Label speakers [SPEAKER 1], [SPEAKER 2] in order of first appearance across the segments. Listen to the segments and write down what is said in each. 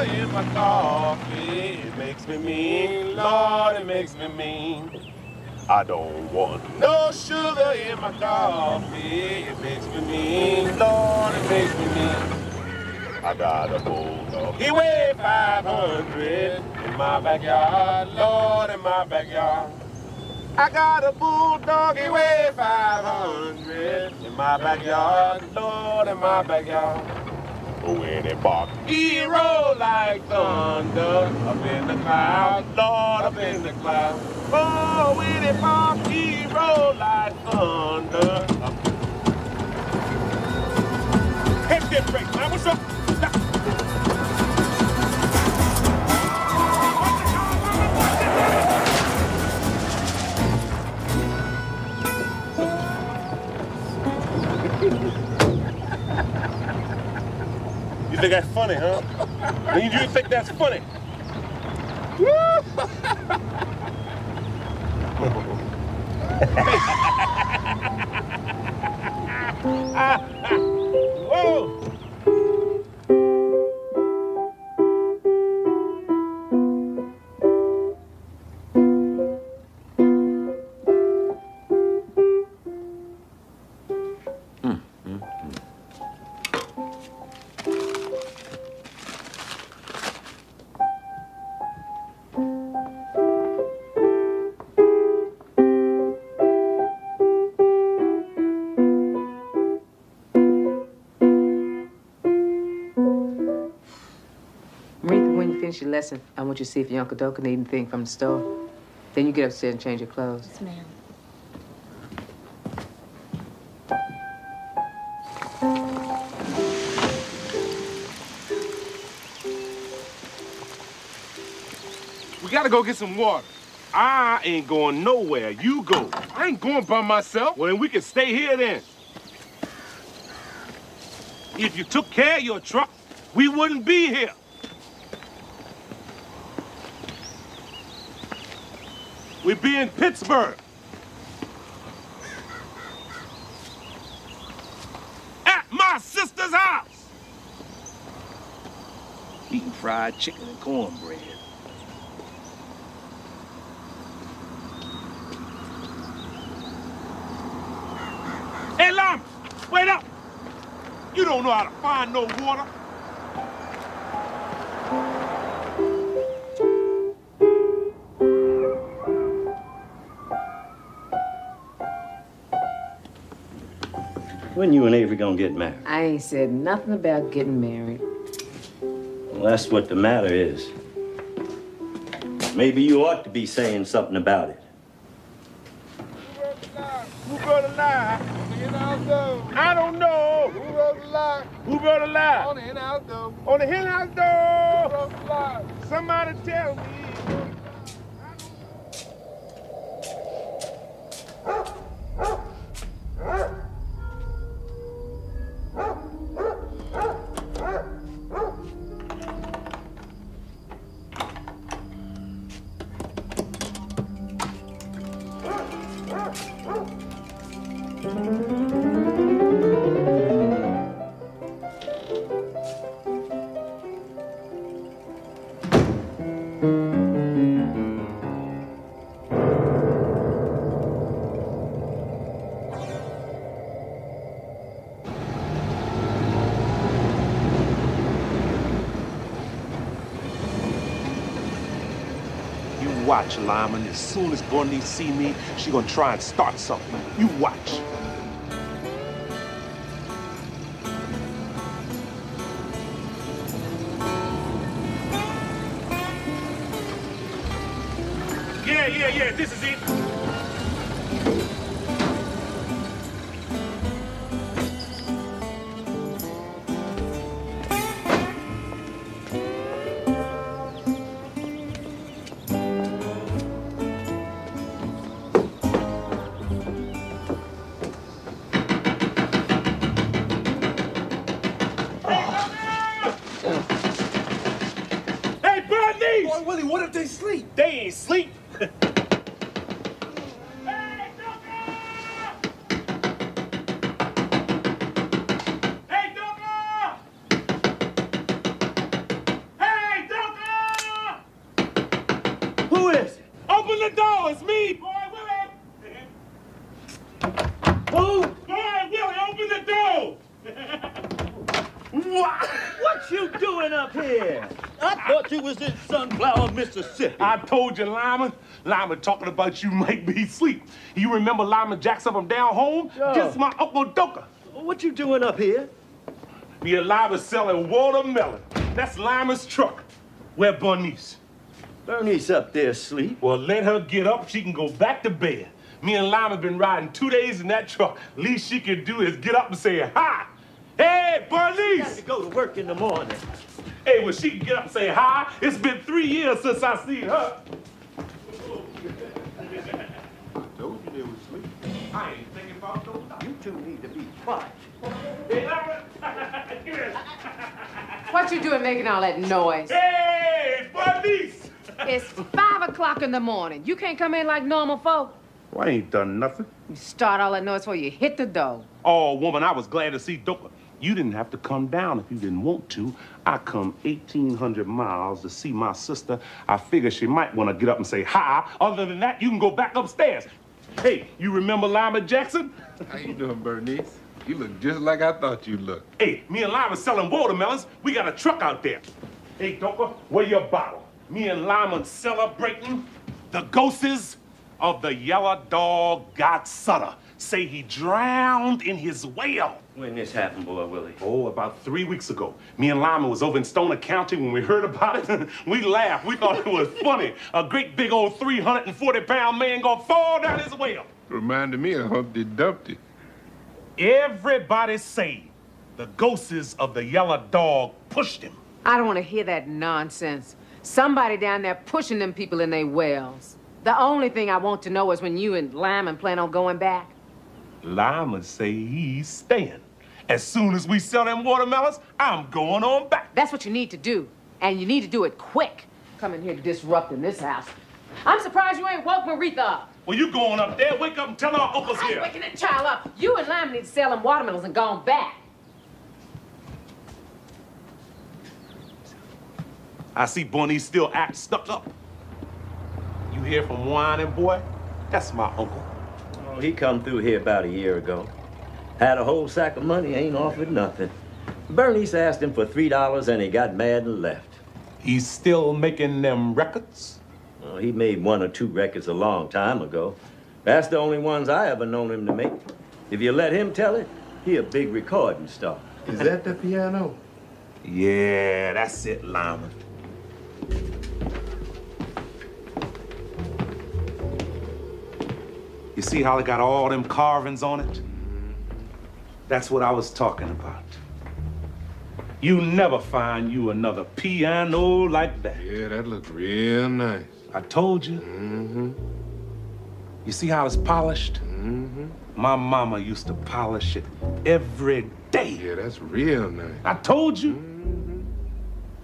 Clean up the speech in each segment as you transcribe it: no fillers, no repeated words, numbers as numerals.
[SPEAKER 1] in my coffee. It makes me mean, Lord, it makes me mean. I don't want no sugar in my coffee. It makes me mean, Lord, it makes me mean. I got a bulldog. He weighed 500 in my backyard, Lord, in my backyard. I got a bulldog, he weighed 500 in my backyard, Lord, in my backyard. But when he bark, he roll like thunder up in the cloud, Lord, up in the cloud. Oh, when he bark, he roll like thunder. Hey, get break, man, what's up? You think that's funny, huh? You think that's funny? Whoa!
[SPEAKER 2] Finish your lesson, I want you to see if your Uncle Doe can need anything from the store. Then you get upstairs and change your clothes.
[SPEAKER 3] Yes, ma'am.
[SPEAKER 1] We gotta go get some water. I ain't going nowhere. You go. I ain't going by myself. Well, then we can stay here then. If you took care of your truck, we wouldn't be here. We'd be in Pittsburgh. At my sister's house. Eating fried chicken and cornbread. Hey, Lama, wait up. You don't know how to find no water.
[SPEAKER 4] When you and Avery gonna get married?
[SPEAKER 2] I ain't said nothing about getting married.
[SPEAKER 4] Well, that's what the matter is. Maybe you ought to be saying something about it.
[SPEAKER 1] Who wrote a lie? I don't know.
[SPEAKER 5] Who wrote the lie?
[SPEAKER 1] Who wrote a lie?
[SPEAKER 5] On the hen house door.
[SPEAKER 1] On the hen house door.
[SPEAKER 5] Who wrote the lie?
[SPEAKER 1] Somebody tell me. Watch, Lyman. As soon as Bernice see me, she gonna try and start something. You watch. Yeah, this is it.
[SPEAKER 5] Boy, Willie, what if they sleep?
[SPEAKER 1] They ain't sleep. Hey, the door. It's me, boy Willie.
[SPEAKER 4] Who?
[SPEAKER 1] Boy Willie, open the door.
[SPEAKER 4] What you doing up here? I thought you was in Sunflower, Mississippi.
[SPEAKER 1] I told you, Lyman. Lyman talking about you might be asleep. You remember Lyman Jackson from down home?
[SPEAKER 4] Sure.
[SPEAKER 1] Just my Uncle Doka.
[SPEAKER 4] What you doing up here?
[SPEAKER 1] Me and Lyman selling watermelon. That's Lyman's truck. Where Bernice?
[SPEAKER 4] Bernice up there asleep.
[SPEAKER 1] Well, let her get up. She can go back to bed. Me and Lyman been riding 2 days in that truck. Least she can do is get up and say, hi. Hey, Bernice!
[SPEAKER 4] Got to go to work in the morning.
[SPEAKER 1] Hey, well, she can get up and say hi. It's been 3 years since I seen her.
[SPEAKER 5] I told you they was asleep.
[SPEAKER 1] I ain't thinking about no time.
[SPEAKER 4] You two need to be quiet.
[SPEAKER 1] Hey, Lyman! Get here.
[SPEAKER 2] What you doing making all that noise?
[SPEAKER 1] Hey, Bernice!
[SPEAKER 2] It's 5 o'clock in the morning. You can't come in like normal folk.
[SPEAKER 1] Well, I ain't done nothing.
[SPEAKER 2] You start all that noise before you hit the door.
[SPEAKER 1] Oh, woman, I was glad to see Doka. You didn't have to come down if you didn't want to. I come 1,800 miles to see my sister. I figure she might want to get up and say hi. Other than that, you can go back upstairs. Hey, you remember Lyman Jackson?
[SPEAKER 5] How you doing, Bernice? You look just like I thought you looked.
[SPEAKER 1] Hey, me and Lyman selling watermelons. We got a truck out there. Hey, Doka, where your bottle? Me and Lyman celebrating the ghosts of the yellow dog got Sutter. Say he drowned in his well.
[SPEAKER 4] When this happened, boy Willie?
[SPEAKER 1] Oh, about 3 weeks ago. Me and Lyman was over in Stoner County when we heard about it. We laughed. We thought it was funny. A great big old 340-pound man gonna fall down his well.
[SPEAKER 5] Reminded me of Humpty Dumpty.
[SPEAKER 1] Everybody say the ghosts of the yellow dog pushed him.
[SPEAKER 2] I don't want to hear that nonsense. Somebody down there pushing them people in their wells. The only thing I want to know is when you and Lyman plan on going back.
[SPEAKER 1] Lyman say he's staying. As soon as we sell them watermelons, I'm going on back.
[SPEAKER 2] That's what you need to do. And you need to do it quick. Coming here disrupting this house. I'm surprised you ain't woke Maritha up.
[SPEAKER 1] Well, you going up there, wake up and tell our uncle's
[SPEAKER 2] I ain't
[SPEAKER 1] here.
[SPEAKER 2] waking that child up. You and Lyman need to sell them watermelons and gone back.
[SPEAKER 1] I see Bernice still act stuck up. You hear from whining boy? That's my uncle.
[SPEAKER 4] Oh, he come through here about a year ago. Had a whole sack of money, ain't offered nothing. Bernice asked him for $3 and he got mad and left.
[SPEAKER 1] He's still making them records?
[SPEAKER 4] Well, he made 1 or 2 records a long time ago. That's the only ones I ever known him to make. If you let him tell it, he a big recording star.
[SPEAKER 5] Is that the piano?
[SPEAKER 1] Yeah, that's it, Lyman. You see how it got all them carvings on it? That's what I was talking about. You never find you another piano like that.
[SPEAKER 5] Yeah, that looks real nice.
[SPEAKER 1] I told you.
[SPEAKER 5] Mm-hmm.
[SPEAKER 1] You see how it's polished?
[SPEAKER 5] Mm-hmm.
[SPEAKER 1] My mama used to polish it every day.
[SPEAKER 5] Yeah, that's real nice.
[SPEAKER 1] I told you.
[SPEAKER 5] Mm-hmm.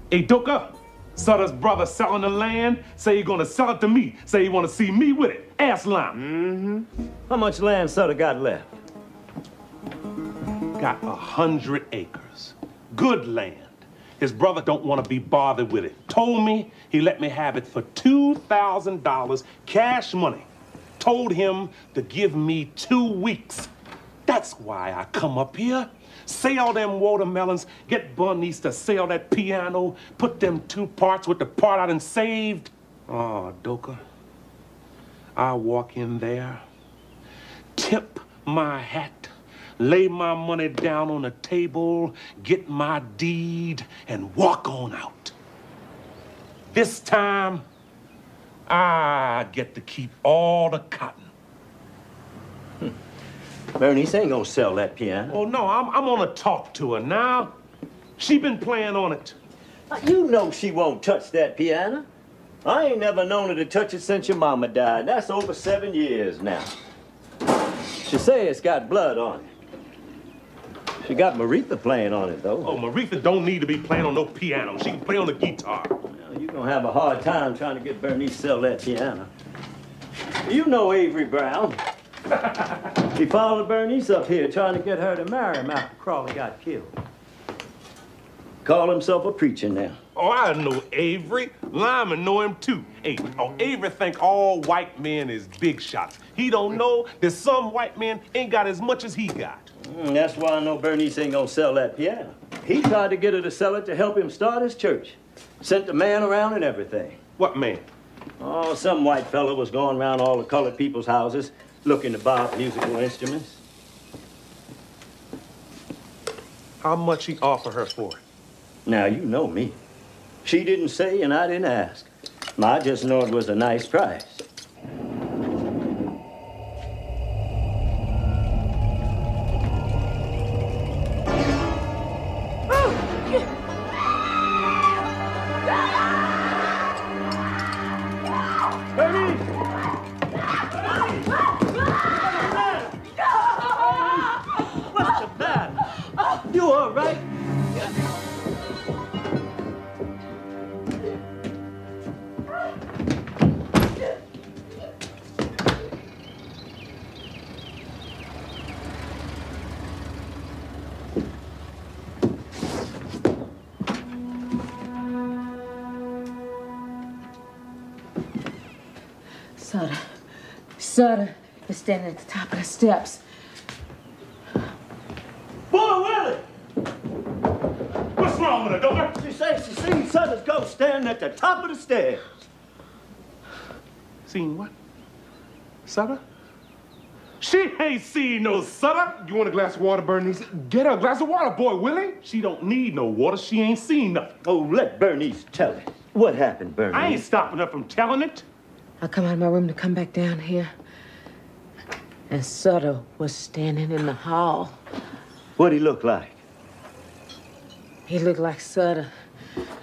[SPEAKER 1] Hey, Doka, Sutter's brother selling the land. Say he gonna sell it to me. Say he wanna see me with it. Ask Lyman.
[SPEAKER 5] Mm-hmm.
[SPEAKER 4] How much land Sutter got left?
[SPEAKER 1] Got 100 acres. Good land. His brother don't want to be bothered with it. Told me he let me have it for $2,000 cash money. Told him to give me 2 weeks. That's why I come up here. Sell them watermelons, get Bernice to sell that piano, put them 2 parts with the part I done saved. Oh, Doka, I walk in there, tip my hat, lay my money down on the table, get my deed, and walk on out. This time, I get to keep all the cotton.
[SPEAKER 4] Bernice ain't gonna sell that piano.
[SPEAKER 1] Oh, no, I'm gonna talk to her now. She been playing on it.
[SPEAKER 4] You know she won't touch that piano. I ain't never known her to touch it since your mama died. That's over 7 years now. She say it's got blood on it. She got Maritha playing on it, though.
[SPEAKER 1] Oh, Maritha don't need to be playing on no piano. She can play on the guitar.
[SPEAKER 4] Well, you're gonna have a hard time trying to get Bernice to sell that piano. You know Avery Brown. He followed Bernice up here trying to get her to marry him after Crawley got killed. call himself a preacher now.
[SPEAKER 1] Oh, I know Avery. Lyman know him too. Hey, Avery think all white men is big shots. He don't know that some white men ain't got as much as he got.
[SPEAKER 4] That's why I know Bernice ain't gonna sell that piano. He tried to get her to sell it to help him start his church. Sent the man around and everything.
[SPEAKER 1] What man?
[SPEAKER 4] Oh, some white fella was going around all the colored people's houses looking to buy musical instruments.
[SPEAKER 1] How much he offer her for it?
[SPEAKER 4] Now, you know me. She didn't say and I didn't ask. I just know it was a nice price. You all right?
[SPEAKER 2] Sutter is standing at the top of the steps.
[SPEAKER 4] Boy, Willie!
[SPEAKER 1] What's wrong with her, Dover?
[SPEAKER 4] She says she seen Sutter's ghost standing at the top of the stairs.
[SPEAKER 1] Seen what? Sutter? She ain't seen no Sutter.
[SPEAKER 5] You want a glass of water, Bernice? Get her a glass of water, boy, Willie.
[SPEAKER 1] She don't need no water. She ain't seen nothing.
[SPEAKER 4] Oh, let Bernice tell it. What happened, Bernice?
[SPEAKER 1] I ain't stopping her from telling it.
[SPEAKER 2] I come out of my room to come back down here, and Sutter was standing in the hall.
[SPEAKER 4] What'd he look like?
[SPEAKER 2] He looked like Sutter.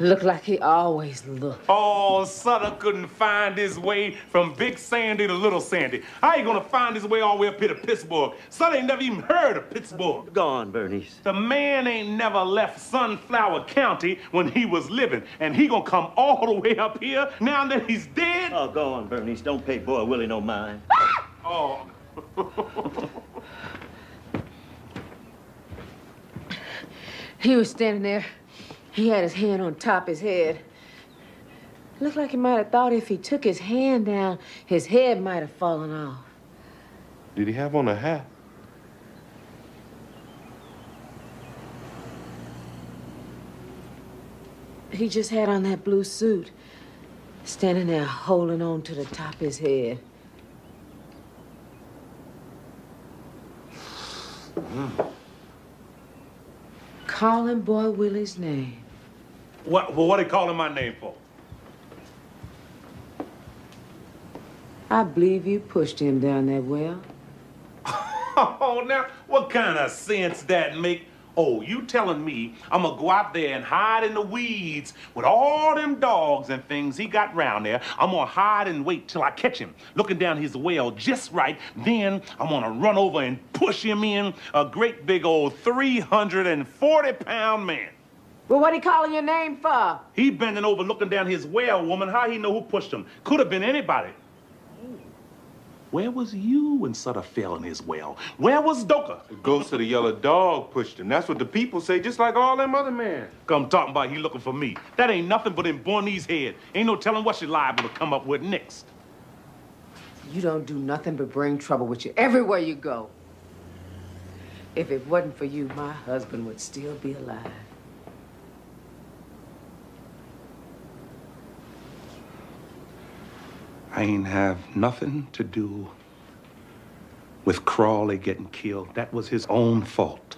[SPEAKER 2] Looked like he always looked.
[SPEAKER 1] Oh, Sutter couldn't find his way from Big Sandy to Little Sandy. How you gonna find his way all the way up here to Pittsburgh? Sutter ain't never even heard of Pittsburgh.
[SPEAKER 4] Go on, Bernice.
[SPEAKER 1] The man ain't never left Sunflower County when he was living, and he gonna come all the way up here now that he's dead?
[SPEAKER 4] Oh, go on, Bernice. Don't pay boy Willie no mind.
[SPEAKER 1] Oh.
[SPEAKER 2] He was standing there. He had his hand on top of his head. Looked like he might have thought if he took his hand down, his head might have fallen off.
[SPEAKER 5] Did he have on a hat?
[SPEAKER 2] He just had on that blue suit, standing there holding on to the top of his head. Calling boy Willie's name.
[SPEAKER 1] What are they calling my name for?
[SPEAKER 2] I believe you pushed him down that well.
[SPEAKER 1] Oh, now, what kind of sense that make? Oh, you telling me I'm gonna go out there and hide in the weeds with all them dogs and things he got round there. I'm gonna hide and wait till I catch him, looking down his well just right. Then I'm gonna run over and push him in, a great big old 340-pound man.
[SPEAKER 2] Well, what he calling your name for?
[SPEAKER 1] He bending over looking down his well, woman. How he know who pushed him? Could have been anybody. Where was you when Sutter fell in his well? Where was Doka?
[SPEAKER 5] The ghost of the yellow dog pushed him. That's what the people say, just like all them other men.
[SPEAKER 1] Come talking about he looking for me. That ain't nothing but in Bornee's head. Ain't no telling what she liable to come up with next.
[SPEAKER 2] You don't do nothing but bring trouble with you everywhere you go. If it wasn't for you, my husband would still be alive.
[SPEAKER 1] I ain't have nothing to do with Crawley getting killed. That was his own fault.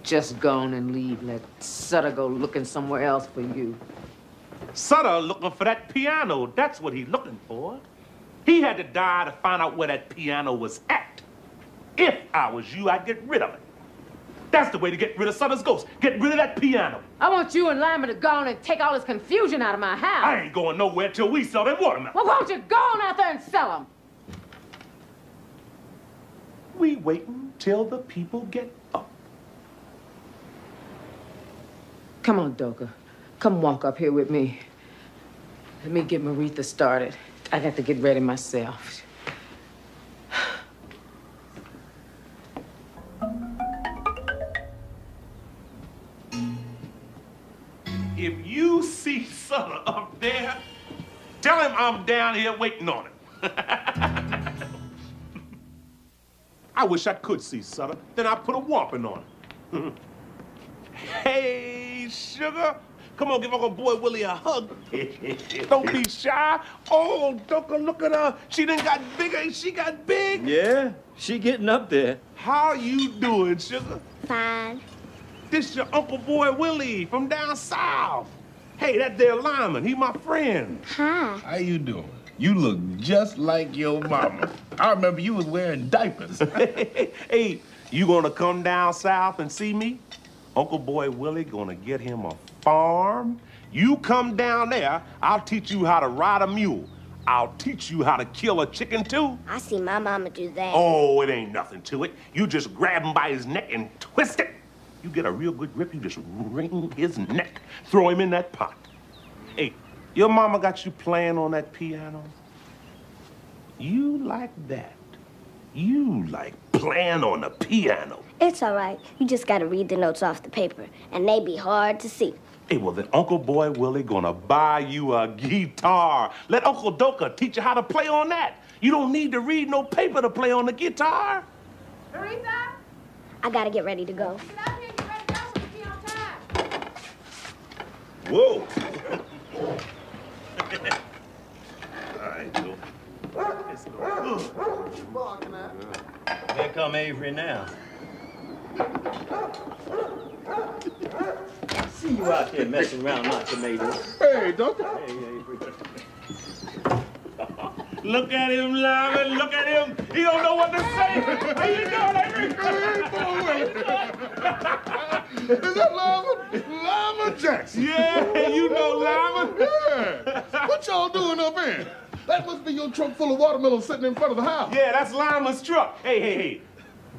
[SPEAKER 2] Just go on and leave. Let Sutter go looking somewhere else for you.
[SPEAKER 1] Sutter looking for that piano. That's what he's looking for. He had to die to find out where that piano was at. If I was you, I'd get rid of it. That's the way to get rid of Sutter's ghost. Get rid of that piano.
[SPEAKER 2] I want you and Lyman to go on and take all this confusion out of my house.
[SPEAKER 1] I ain't going nowhere till we sell them watermelons.
[SPEAKER 2] Well, won't you go on out there and sell them?
[SPEAKER 1] We waiting till the people get up.
[SPEAKER 2] Come on, Doka. Come walk up here with me. Let me get Maritha started. I got to get ready myself.
[SPEAKER 1] if you see Sutter up there, tell him I'm down here waiting on him. I wish I could see Sutter. Then I'd put a whopping on him. Hey, sugar. Come on, give Uncle Boy Willie a hug. Don't be shy. Oh, Doka, look at her. She done got bigger. She got big.
[SPEAKER 4] Yeah, she getting up there.
[SPEAKER 1] How you doing, sugar?
[SPEAKER 3] Fine.
[SPEAKER 1] This your Uncle Boy Willie from down south. Hey, that there lineman, he my friend.
[SPEAKER 3] Hi.
[SPEAKER 6] How you doing? You look just like your mama. I remember you was wearing diapers.
[SPEAKER 1] Hey, you gonna come down south and see me? Uncle Boy Willie gonna get him a farm. You come down there, I'll teach you how to ride a mule. I'll teach you how to kill a chicken, too.
[SPEAKER 3] I see my mama do that.
[SPEAKER 1] Oh, it ain't nothing to it. You just grab him by his neck and twist it. You get a real good grip, you just wring his neck. Throw him in that pot. Hey, your mama got you playing on that piano? You like that. You like playing on the piano.
[SPEAKER 3] It's all right. You just gotta read the notes off the paper, and they be hard to see.
[SPEAKER 1] Hey, well, then Uncle Boy Willie gonna buy you a guitar. Let Uncle Doka teach you how to play on that. You don't need to read no paper to play on the guitar.
[SPEAKER 2] Teresa,
[SPEAKER 3] I gotta get ready to go.
[SPEAKER 2] get out here and get ready to go so we be on time.
[SPEAKER 1] Whoa. All right, Joe. Let's go.
[SPEAKER 4] Here come Avery now. See you out there messing around my tomatoes.
[SPEAKER 6] Hey, Doctor.
[SPEAKER 4] Hey, Avery.
[SPEAKER 1] Look at him, Lyman. Look at him. He don't know what to say. How you doing, Avery?
[SPEAKER 6] Is that Lyman Jackson?
[SPEAKER 1] Yeah, you know Lyman.
[SPEAKER 6] Yeah. What y'all doing up here? That must be your trunk full of watermelon sitting in front of the house.
[SPEAKER 1] Yeah, that's Lyman's truck. Hey.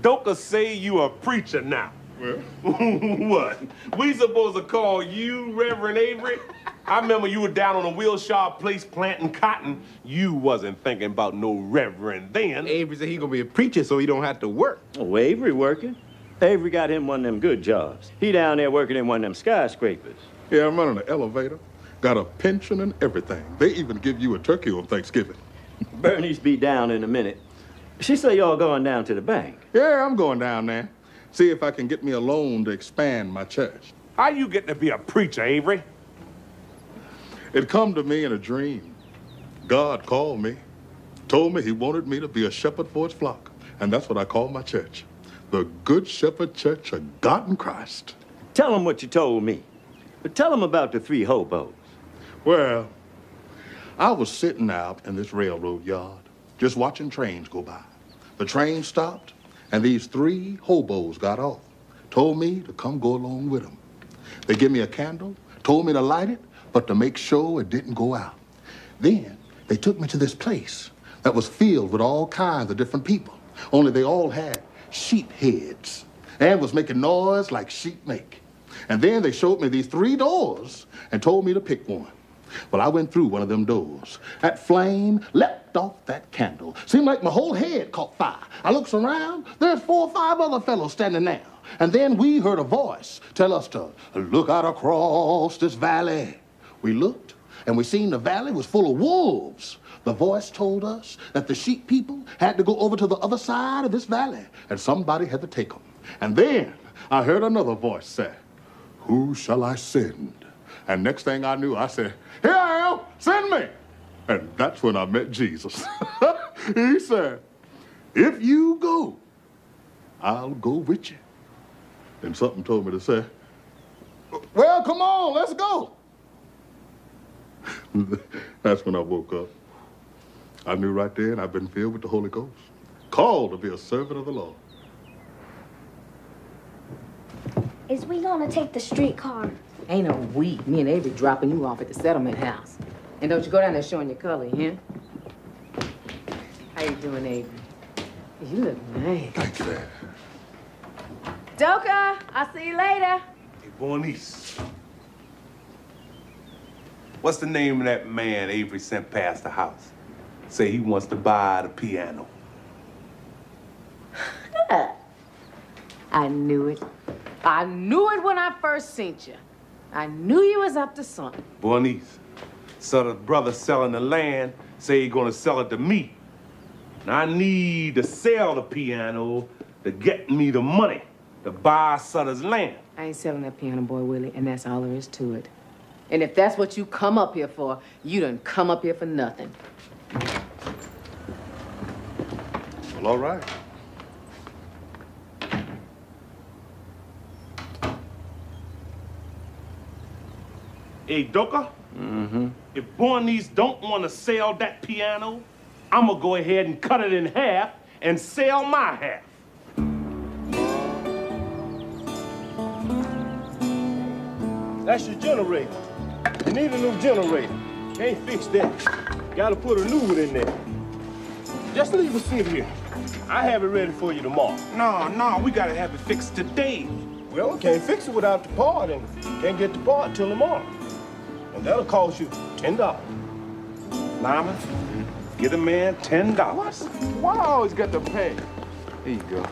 [SPEAKER 1] Doka say you a preacher now.
[SPEAKER 6] Well,
[SPEAKER 1] What? We supposed to call you Reverend Avery? I remember you were down on a Wilshire place planting cotton. You wasn't thinking about no reverend then.
[SPEAKER 6] Avery said he gonna be a preacher so he don't have to work.
[SPEAKER 4] Oh, Avery working? Avery got him one of them good jobs. He down there working in one of them skyscrapers.
[SPEAKER 6] Yeah, I'm running an elevator. Got a pension and everything. They even give you a turkey on Thanksgiving.
[SPEAKER 4] Bernie's be down in a minute. She say y'all going down to the bank.
[SPEAKER 6] Yeah, I'm going down there. See if I can get me a loan to expand my church.
[SPEAKER 1] How you get to be a preacher, Avery?
[SPEAKER 6] It come to me in a dream. God called me, told me he wanted me to be a shepherd for his flock. And that's what I call my church. The Good Shepherd Church of God in Christ.
[SPEAKER 4] Tell him what you told me. But tell him about the 3 hobos.
[SPEAKER 6] Well, I was sitting out in this railroad yard, just watching trains go by. The train stopped, and these 3 hobos got off, told me to come go along with them. They gave me a candle, told me to light it, but to make sure it didn't go out. Then they took me to this place that was filled with all kinds of different people, only they all had sheep heads and was making noise like sheep make. And then they showed me these 3 doors and told me to pick one. Well, I went through one of them doors. That flame leapt off that candle. Seemed like my whole head caught fire. I looks around, there's 4 or 5 other fellows standing there. And then we heard a voice tell us to look out across this valley. We looked, and we seen the valley was full of wolves. The voice told us that the sheep people had to go over to the other side of this valley, and somebody had to take them. And then I heard another voice say, "Who shall I send?" And next thing I knew, I said, "Here I am, send me." And that's when I met Jesus. He said, "If you go, I'll go with you." And something told me to say, "Well, come on, let's go." That's when I woke up. I knew right then I've been filled with the Holy Ghost, called to be a servant of the Lord.
[SPEAKER 3] Is we gonna take the streetcar?
[SPEAKER 2] Ain't no we. Me and Avery dropping you off at the settlement house. And don't you go down there showing your color, huh? How you doing, Avery? You look nice.
[SPEAKER 6] Thank you, Dad.
[SPEAKER 2] Doka, I'll see you later.
[SPEAKER 1] Hey, Bernice. What's the name of that man Avery sent past the house? Say he wants to buy the piano.
[SPEAKER 2] I knew it. I knew it when I first seen you. I knew you was up to something.
[SPEAKER 5] Bernice, so the brother selling the land say he gonna sell it to me. And I need to sell the piano to get me the money to buy Sutter's land.
[SPEAKER 2] I ain't selling that piano, boy, Willie, and that's all there is to it. And if that's what you come up here for, you done come up here for nothing.
[SPEAKER 6] Well, all right.
[SPEAKER 5] Hey, Doka? If Bernice don't want to sell that piano, I'm gonna go ahead and cut it in half and sell my half.
[SPEAKER 1] That's your generator. You need a new generator. Can't fix that. Gotta put a new one in there. Just leave it sit here. I have it ready for you tomorrow.
[SPEAKER 5] No, we gotta have it fixed today.
[SPEAKER 1] Well, we can't fix it without the part, and can't get the part till tomorrow. And that'll cost you $10.
[SPEAKER 5] Lyman, get a man $10.
[SPEAKER 1] Why I always got to pay?
[SPEAKER 5] Here you go.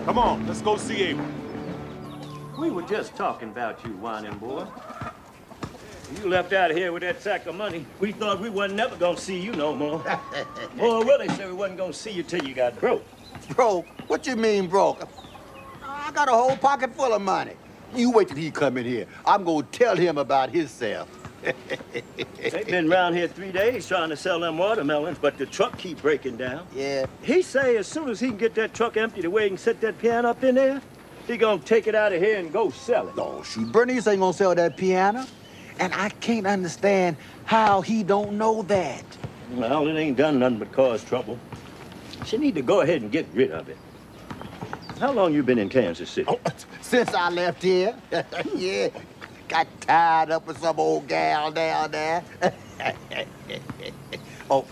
[SPEAKER 5] Come on, let's go see Abel.
[SPEAKER 4] We were just talking about you, whining boy. You left out of here with that sack of money. We thought we wasn't never gonna see you no more. Boy, Willie said we wasn't gonna see you till you got broke.
[SPEAKER 7] Broke? What you mean broke? I got a whole pocket full of money. You wait till he come in here. I'm gonna tell him about himself.
[SPEAKER 4] They've been around here 3 days trying to sell them watermelons, but the truck keep breaking down.
[SPEAKER 7] Yeah.
[SPEAKER 4] He say as soon as he can get that truck empty the way he can set that piano up in there, he gonna take it out of here and go sell it.
[SPEAKER 7] Oh, shoot, Bernice ain't gonna sell that piano. And I can't understand how he don't know that.
[SPEAKER 4] Well, it ain't done nothing but cause trouble. She need to go ahead and get rid of it. How long you been in Kansas City?
[SPEAKER 7] Oh, since I left here. Yeah. Got tied up with some old gal down there. Oh.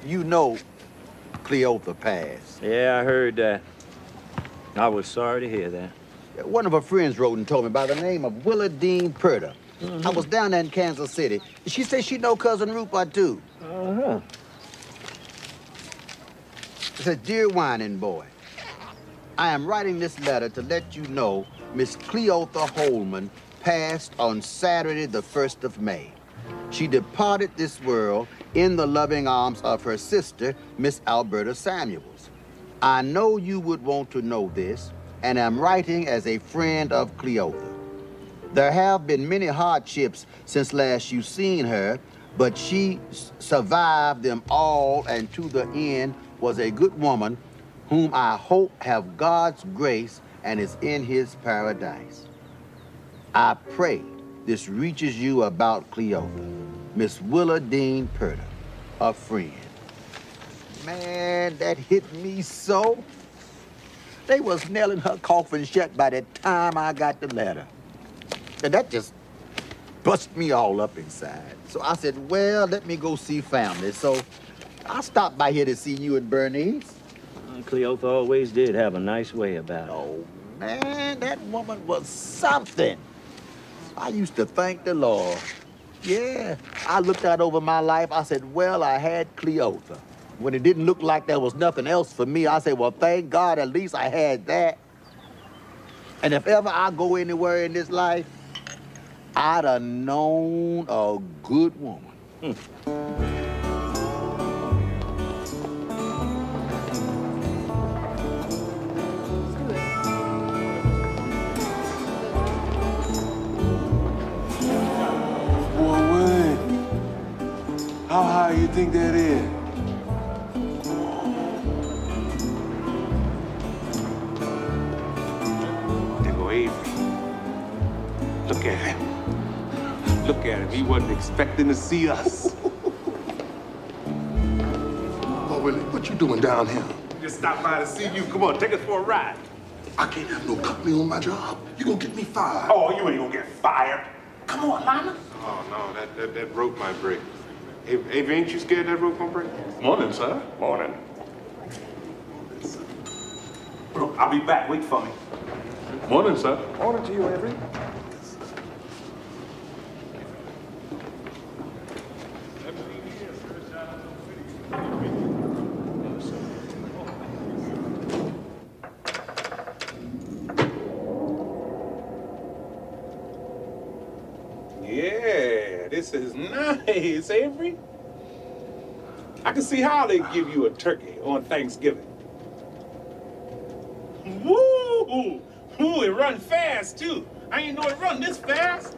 [SPEAKER 7] You know Cleotha passed.
[SPEAKER 4] Yeah, I heard that. I was sorry to hear that.
[SPEAKER 7] One of her friends wrote and told me by the name of Willa Dean Purder. I was down there in Kansas City. She said she know Cousin Rupert, too.
[SPEAKER 4] Uh-huh.
[SPEAKER 7] It says, Dear Whining Boy, I am writing this letter to let you know Miss Cleotha Holman passed on Saturday, the 1st of May. She departed this world in the loving arms of her sister, Miss Alberta Samuels. I know you would want to know this, and am writing as a friend of Cleotha. There have been many hardships since last you seen her, but she survived them all and to the end was a good woman whom I hope have God's grace and is in his paradise. I pray this reaches you about Cleotha, Miss Willa Dean Purder, a friend. Man, that hit me so. They was nailing her coffin shut by the time I got the letter. And that just bust me all up inside. So I said, well, let me go see family. So I stopped by here to see you and Bernice.
[SPEAKER 4] Cleotha always did have a nice way about it.
[SPEAKER 7] Oh, man, that woman was something. I used to thank the Lord. Yeah, I looked out over my life. I said, well, I had Cleotha. When it didn't look like there was nothing else for me, I said, well, thank God, at least I had that. And if ever I go anywhere in this life, I'd have known a good woman.
[SPEAKER 1] Boy, Wayne, how high you think that is?
[SPEAKER 5] Look at him. Look at him. He wasn't expecting to see us.
[SPEAKER 6] Oh, Willie, what you doing down here?
[SPEAKER 5] Just stopped by to see you. Come on, take us for a ride.
[SPEAKER 6] I can't have no company on my job. You gonna get me fired.
[SPEAKER 5] Oh, you ain't gonna get fired. Come on, Lyman.
[SPEAKER 1] Oh, no, that rope might break. Hey, ain't you scared that rope gonna break?
[SPEAKER 6] Morning, sir.
[SPEAKER 5] Morning. Bro, I'll be back. Wait for me.
[SPEAKER 6] Morning, sir.
[SPEAKER 1] Morning to you, Avery.
[SPEAKER 5] boy, this is nice, Avery. I can see how they give you a turkey on Thanksgiving. Woo! Ooh, it run fast, too. I ain't know it run this fast.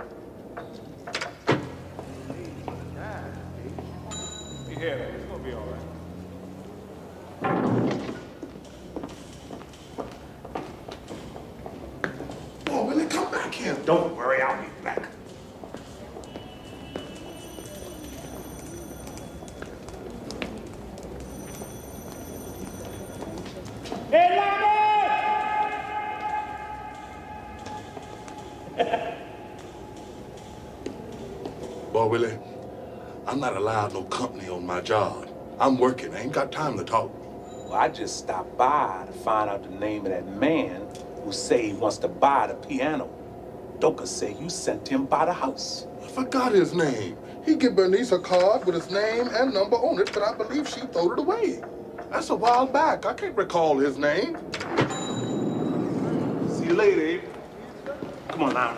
[SPEAKER 5] Yeah, it's gonna be all right.
[SPEAKER 6] Oh, Willie, come back here.
[SPEAKER 5] Don't worry, I'll be back. Hey,
[SPEAKER 6] Boy, Willie, I'm not allowed no company on my job. I'm working. I ain't got time to talk.
[SPEAKER 5] Well, I just stopped by to find out the name of that man who say he wants to buy the piano. Doka say you sent him by the house.
[SPEAKER 6] I forgot his name. He give Bernice a card with his name and number on it, but I believe she threw it away. That's a while back. I can't recall his name.
[SPEAKER 5] See you later, Abe. Come on now.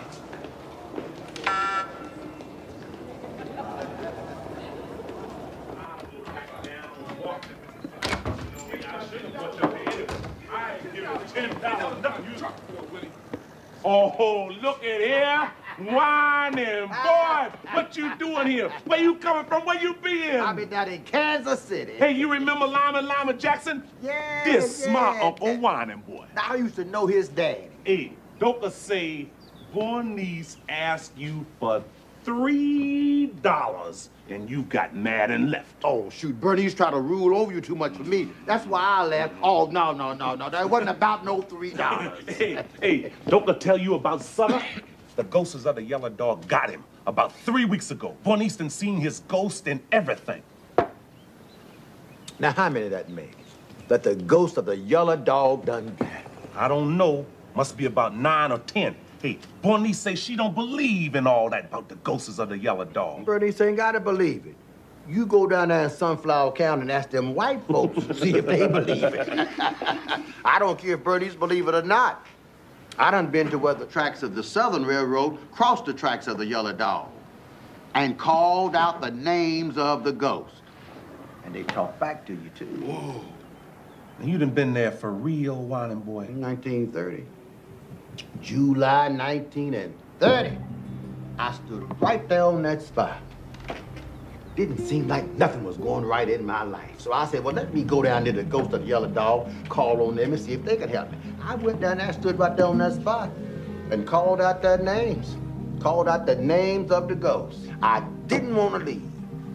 [SPEAKER 5] Oh, look at here. Whining boy. What you doing here? Where you coming from? Where you been?
[SPEAKER 7] I've been down in Kansas City.
[SPEAKER 5] Hey, you remember Lima Jackson?
[SPEAKER 7] Yeah.
[SPEAKER 5] This my Uncle Whining boy.
[SPEAKER 7] Now, I used to know his daddy.
[SPEAKER 5] Hey, Doka say Bernice asked you for $3 and you got mad and left.
[SPEAKER 7] Oh, shoot, Bernie's trying to rule over you too much for me. That's why I left. Oh, no. That wasn't about no $3.
[SPEAKER 5] Hey, Doka tell you about Sutter? The ghosts of the yellow dog got him about 3 weeks ago. Bernice done seen his ghost and everything.
[SPEAKER 7] Now, how many that make? That the ghost of the yellow dog done got him?
[SPEAKER 5] I don't know. Must be about 9 or 10. Hey, Bernice say she don't believe in all that about the ghosts of the yellow dog.
[SPEAKER 7] Bernice ain't gotta believe it. You go down there in Sunflower County and ask them white folks to see if they believe it. I don't care if Bernice believe it or not. I done been to where the tracks of the Southern Railroad crossed the tracks of the yellow dog and called out the names of the ghosts. And they talk back to you, too.
[SPEAKER 5] Whoa. And you done been there for real, Whining boy.
[SPEAKER 7] 1930. July 1930. I stood right there on that spot. Didn't seem like nothing was going right in my life. So I said, well, let me go down to the ghost of the yellow dog, call on them and see if they could help me. I went down there, stood right there on that spot and called out their names. Called out the names of the ghosts. I didn't want to leave.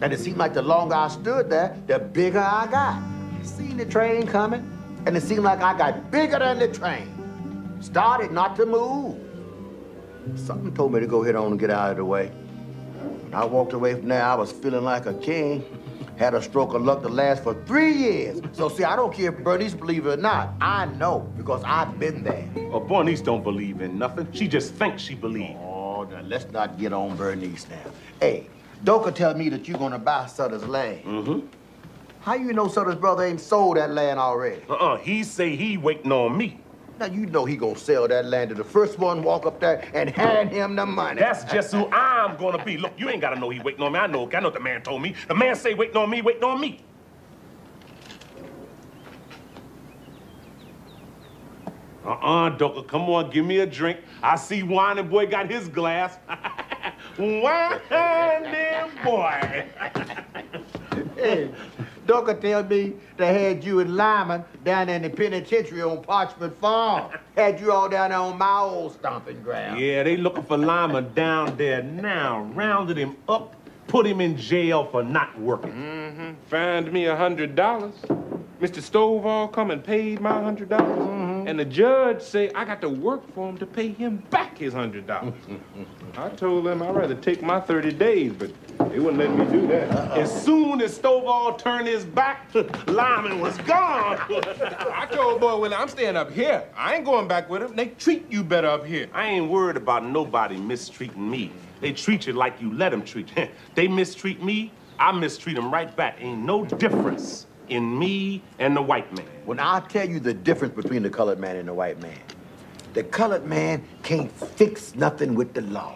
[SPEAKER 7] And it seemed like the longer I stood there, the bigger I got. Seen the train coming, and it seemed like I got bigger than the train. Started not to move. Something told me to go ahead on and get out of the way. When I walked away from there, I was feeling like a king. Had a stroke of luck to last for 3 years. So see, I don't care if Bernice believe it or not. I know, because I've been there.
[SPEAKER 5] Oh, Bernice don't believe in nothing. She just thinks she believes.
[SPEAKER 7] Oh, now let's not get on Bernice now. Hey, Doka tell me that you're gonna buy Sutter's land.
[SPEAKER 5] Mm-hmm.
[SPEAKER 7] How you know Sutter's brother ain't sold that land already?
[SPEAKER 5] He say he waiting on me.
[SPEAKER 7] Now, you know he gonna sell that land to the first one walk up there and hand him the money.
[SPEAKER 5] That's just who I'm gonna be. Look, you ain't gotta know he waiting on me. I know what the man told me. The man say waiting on me, waiting on me. Doka, come on, give me a drink. I see Whining boy got his glass. Whining boy.
[SPEAKER 7] Hey, Doka tell me they had you and Lyman down in the penitentiary on Parchment Farm. Had you all down there on my old stomping ground.
[SPEAKER 5] Yeah, they looking for Lyman down there now. Rounded him up, put him in jail for not working.
[SPEAKER 1] Mm-hmm. Fined me $100. Mr. Stovall come and paid my $100. Mm-hmm. And the judge say I got to work for him to pay him back his $100. I told them I'd rather take my 30 days, but they wouldn't let me do that.
[SPEAKER 5] As soon as Stovall turned his back, Lyman was gone.
[SPEAKER 1] I told boy, well, I'm staying up here. I ain't going back with him. They treat you better up here.
[SPEAKER 5] I ain't worried about nobody mistreating me. They treat you like you let them treat you. They mistreat me, I mistreat them right back. Ain't no difference in me and the white man.
[SPEAKER 7] Well, I'll tell you the difference between the colored man and the white man. The colored man can't fix nothing with the law.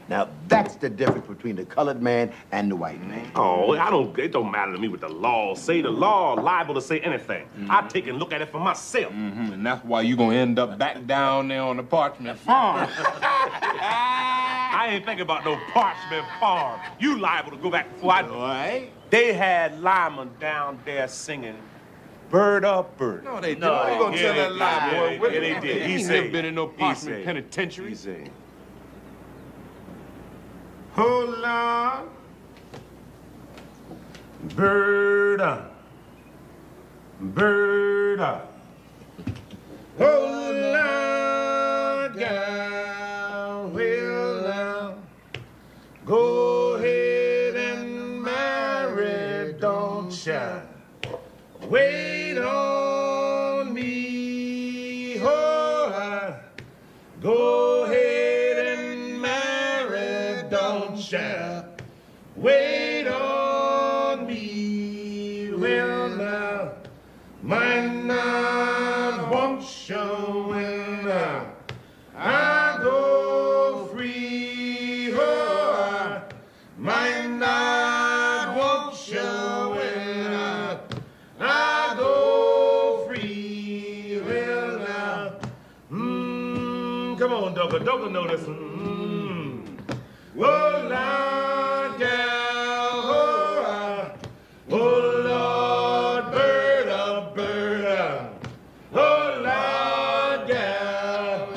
[SPEAKER 7] Now, that's the difference between the colored man and the white man.
[SPEAKER 5] Oh, it don't matter to me what the law say. The law liable to say anything. I take and look at it for myself.
[SPEAKER 8] And that's why you gonna end up back down there on the parchment farm.
[SPEAKER 5] I ain't thinking about no parchment farm. You liable to go back before I do.
[SPEAKER 7] Right?
[SPEAKER 5] They had Lyman down there singing Bird Up Bird.
[SPEAKER 8] No, they didn't. No, they gonna tell that lie, boy.
[SPEAKER 5] Yeah, they did.
[SPEAKER 8] He ain't never been in no parchment penitentiary.
[SPEAKER 5] He said, hold on, bird up, bird up. Hold on, gal, well now, go ahead and marry, don't you? Wait on me, oh, go ahead and marry, don't you? Wait on me, well now, might not want you when I go free, oh, might not want you when I go free, well now, come on, Doga, Doga know this one. Oh, Lord, gal, oh, Lord, bird up, bird up. Oh, Lord, gal,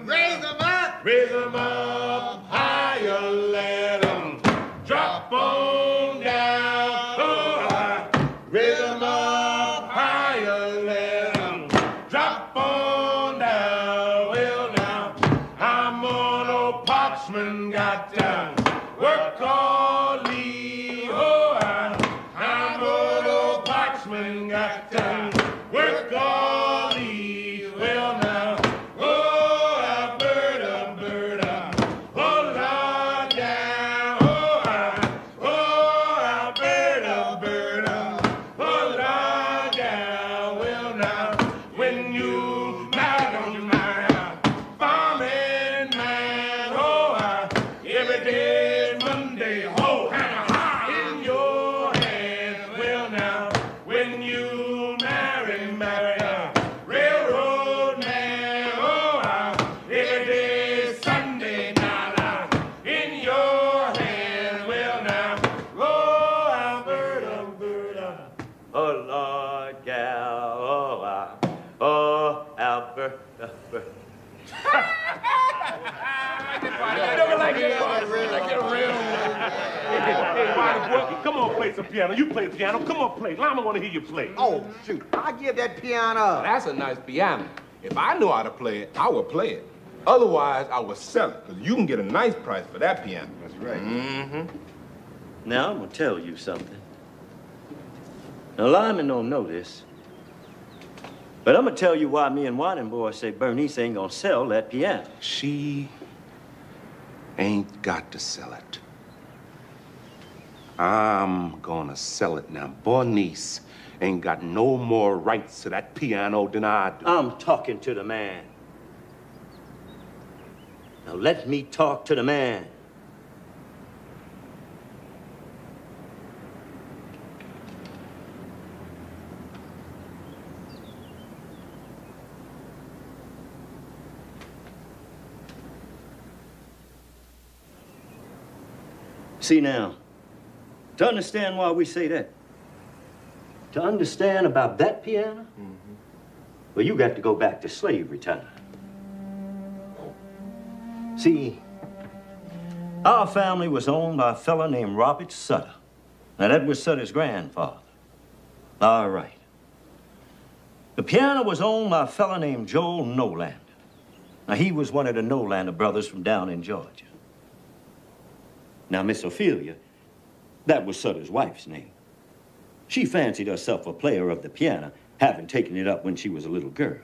[SPEAKER 5] raise them up, higher, let them drop on down. Oh, raise them up, higher, let them drop on down. Well, now, I'm on old Parchman, got to work all leave. Oh, I'm on old Parchman, got to work all leave. Well, now, oh, bird up, bird up. Oh, Lord, down. Oh, bird up, bird up. Oh, Lord, down. Well, now, when you marry, don't you marry farming man. Oh, every day Monday, ho, in your hand. Well, now, when you marry railroad man. Oh, every day Sunday, now, in your hand. Well, now, oh, bird up, bird up.
[SPEAKER 4] Oh, Lord, gal, oh, Albert, Albert.
[SPEAKER 5] Hey, Marty boy, come on, play some piano. You play piano. Come on, play. Lama want to hear you play.
[SPEAKER 7] Oh, shoot. I give that piano.
[SPEAKER 8] That's a nice piano. If I knew how to play it, I would play it. Otherwise, I would sell it, because you can get a nice price for that piano.
[SPEAKER 7] That's right.
[SPEAKER 4] Now, I'm going to tell you something. Now, Lyman don't know this, but I'm going to tell you why me and Whiting Boy say Bernice ain't going to sell that piano.
[SPEAKER 5] She ain't got to sell it. I'm gonna sell it now. Bernice ain't got no more rights to that piano than I do.
[SPEAKER 4] I'm talking to the man. Now let me talk to the man. See now, to understand why we say that, to understand about that piano, well, you got to go back to slavery time. See, our family was owned by a fella named Robert Sutter. Now, that was Sutter's grandfather. All right. The piano was owned by a fella named Joel Nolander. Now, he was one of the Nolander brothers from down in Georgia. Now, Miss Ophelia, that was Sutter's wife's name. She fancied herself a player of the piano, having taken it up when she was a little girl.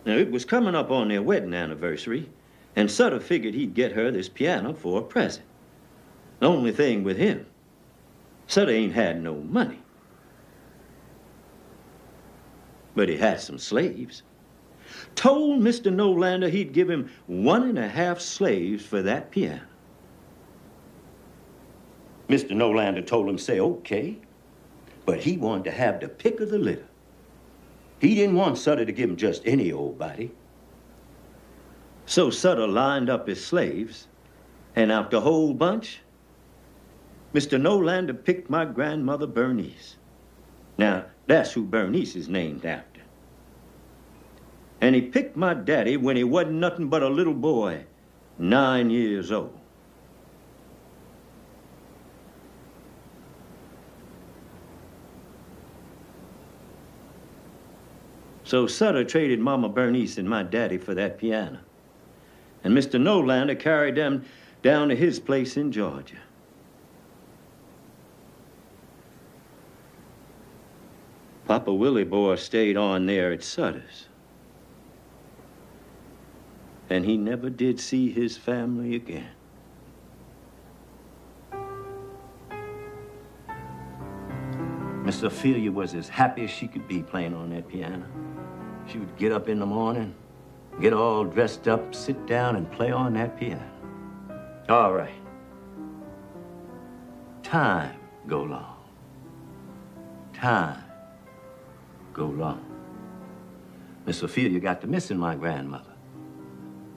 [SPEAKER 4] Now, it was coming up on their wedding anniversary, and Sutter figured he'd get her this piano for a present. The only thing with him, Sutter ain't had no money. But he had some slaves. told Mr. Nolander he'd give him 1.5 slaves for that piano. Mr. Nolander told him, say, okay, but he wanted to have the pick of the litter. He didn't want Sutter to give him just any old body. So Sutter lined up his slaves, and out the whole bunch, Mr. Nolander picked my grandmother Bernice. Now, that's who Bernice is named after. And he picked my daddy when he wasn't nothing but a little boy, 9 years old. So Sutter traded Mama Bernice and my daddy for that piano. And Mr. Nolander carried them down to his place in Georgia. Papa Willie boy stayed on there at Sutter's. And he never did see his family again. Miss Ophelia was as happy as she could be playing on that piano. She would get up in the morning, get all dressed up, sit down and play on that piano. All right. Time go long. Time go long. Miss Ophelia got to missing my grandmother.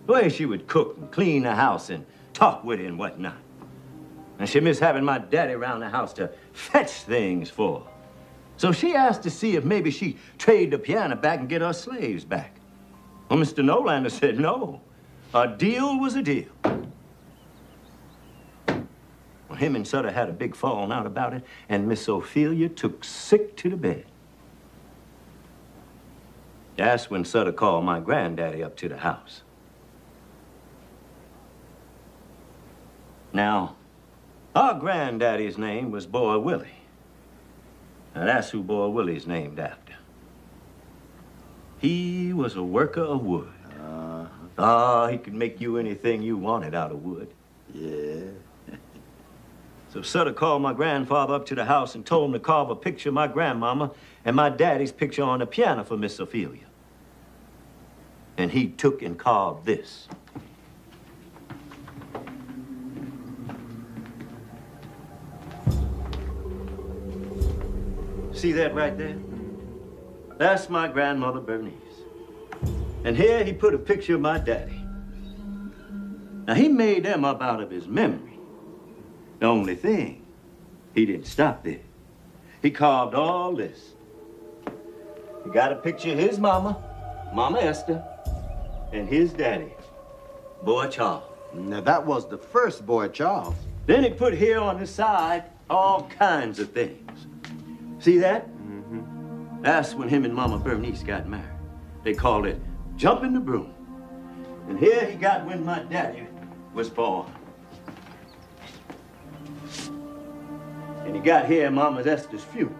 [SPEAKER 4] The way she would cook and clean the house and talk with her and whatnot. And she missed having my daddy around the house to fetch things for her. So she asked to see if maybe she'd trade the piano back and get her slaves back. Well, Mr. Nolander said no. A deal was a deal. Well, him and Sutter had a big falling out about it, and Miss Ophelia took sick to the bed. That's when Sutter called my granddaddy up to the house. Now, our granddaddy's name was Boy Willie. Now, that's who Boy Willie's named after. He was a worker of wood. He could make you anything you wanted out of wood.
[SPEAKER 7] Yeah.
[SPEAKER 4] So Sutter called my grandfather up to the house and told him to carve a picture of my grandmama and my daddy's picture on the piano for Miss Ophelia. And he took and carved this. See that right there? That's my grandmother Bernice. And here he put a picture of my daddy. Now, he made them up out of his memory. The only thing, he didn't stop there. He carved all this. He got a picture of his mama, Mama Esther, and his daddy, Boy Charles.
[SPEAKER 7] Now, that was the first Boy Charles.
[SPEAKER 4] Then he put here on the side all kinds of things. See that? Mm-hmm. That's when him and Mama Bernice got married. They called it jumping the broom. And here he got when my daddy was born. And he got here Mama Esther's funeral.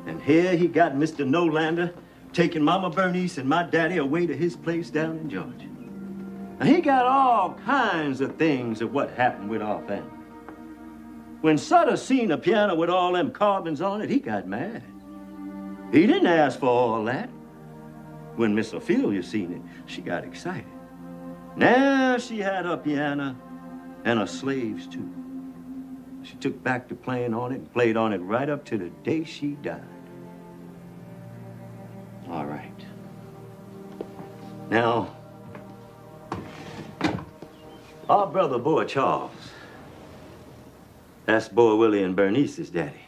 [SPEAKER 4] And here he got Mr. Nolander taking Mama Bernice and my daddy away to his place down in Georgia. Now, he got all kinds of things of what happened with our family. When Sutter seen a piano with all them carvings on it, he got mad. He didn't ask for all that. When Miss Ophelia seen it, she got excited. Now she had her piano and her slaves, too. She took back to playing on it and played on it right up to the day she died. All right. Now, our brother, Boy Charles, that's Boy Willie and Bernice's daddy.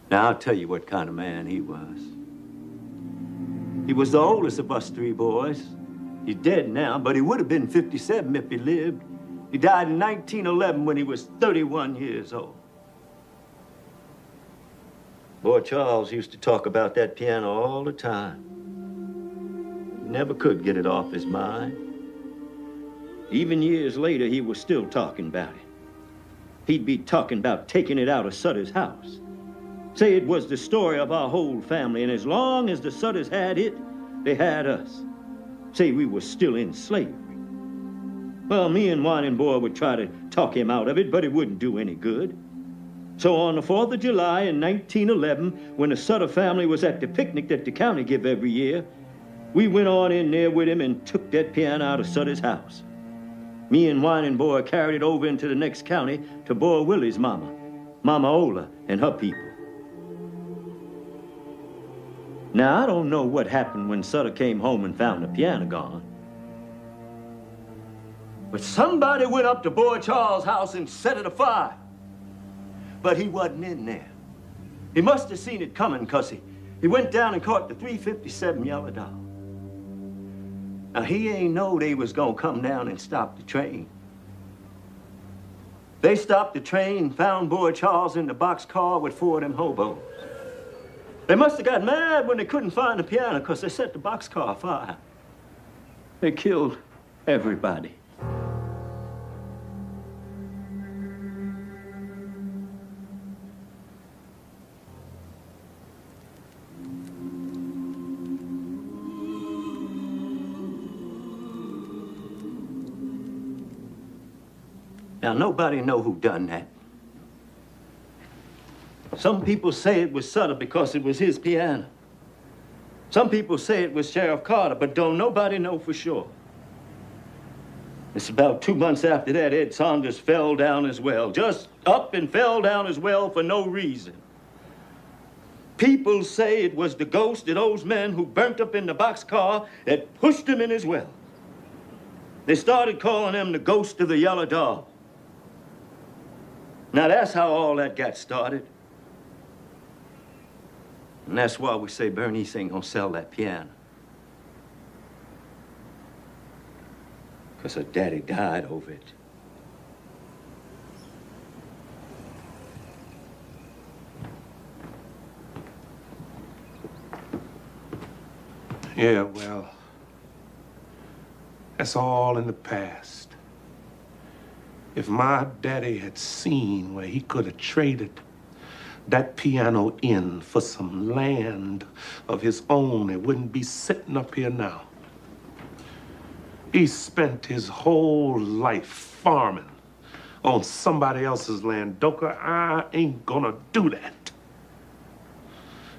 [SPEAKER 4] Now, I'll tell you what kind of man he was. He was the oldest of us 3 boys. He's dead now, but he would have been 57 if he lived. He died in 1911 when he was 31 years old. Boy Charles used to talk about that piano all the time. He never could get it off his mind. Even years later, he was still talking about it. He'd be talking about taking it out of Sutter's house. Say it was the story of our whole family, and as long as the Sutters had it, they had us. Say we were still in slavery. Well, me and Whining Boy would try to talk him out of it, but it wouldn't do any good. So on the 4th of July in 1911, when the Sutter family was at the picnic that the county give every year, we went on in there with him and took that piano out of Sutter's house. Me and Whining Boy carried it over into the next county to Boy Willie's mama, Mama Ola, and her people. Now, I don't know what happened when Sutter came home and found the piano gone. But somebody went up to Boy Charles' house and set it afire. But he wasn't in there. He must have seen it coming, because he went down and caught the 357 Yellow Dog. Now, he ain't know they was gonna come down and stop the train. They stopped the train and found Boy Charles in the boxcar with 4 of them hobos. They must have got mad when they couldn't find the piano, because they set the boxcar afire. They killed everybody. Now, nobody know who done that. Some people say it was Sutter because it was his piano. Some people say it was Sheriff Carter, but don't nobody know for sure. It's about 2 months after that, Ed Saunders fell down as well. Just up and fell down as well for no reason. People say it was the ghost of those men who burnt up in the boxcar that pushed him in his well. They started calling him the ghost of the Yellow Dog. Now, that's how all that got started. And that's why we say Bernice ain't gonna sell that piano. Because her daddy died over it.
[SPEAKER 5] Yeah, well, that's all in the past. If my daddy had seen where he could have traded that piano in for some land of his own, it wouldn't be sitting up here now. He spent his whole life farming on somebody else's land. Doka, I ain't gonna do that.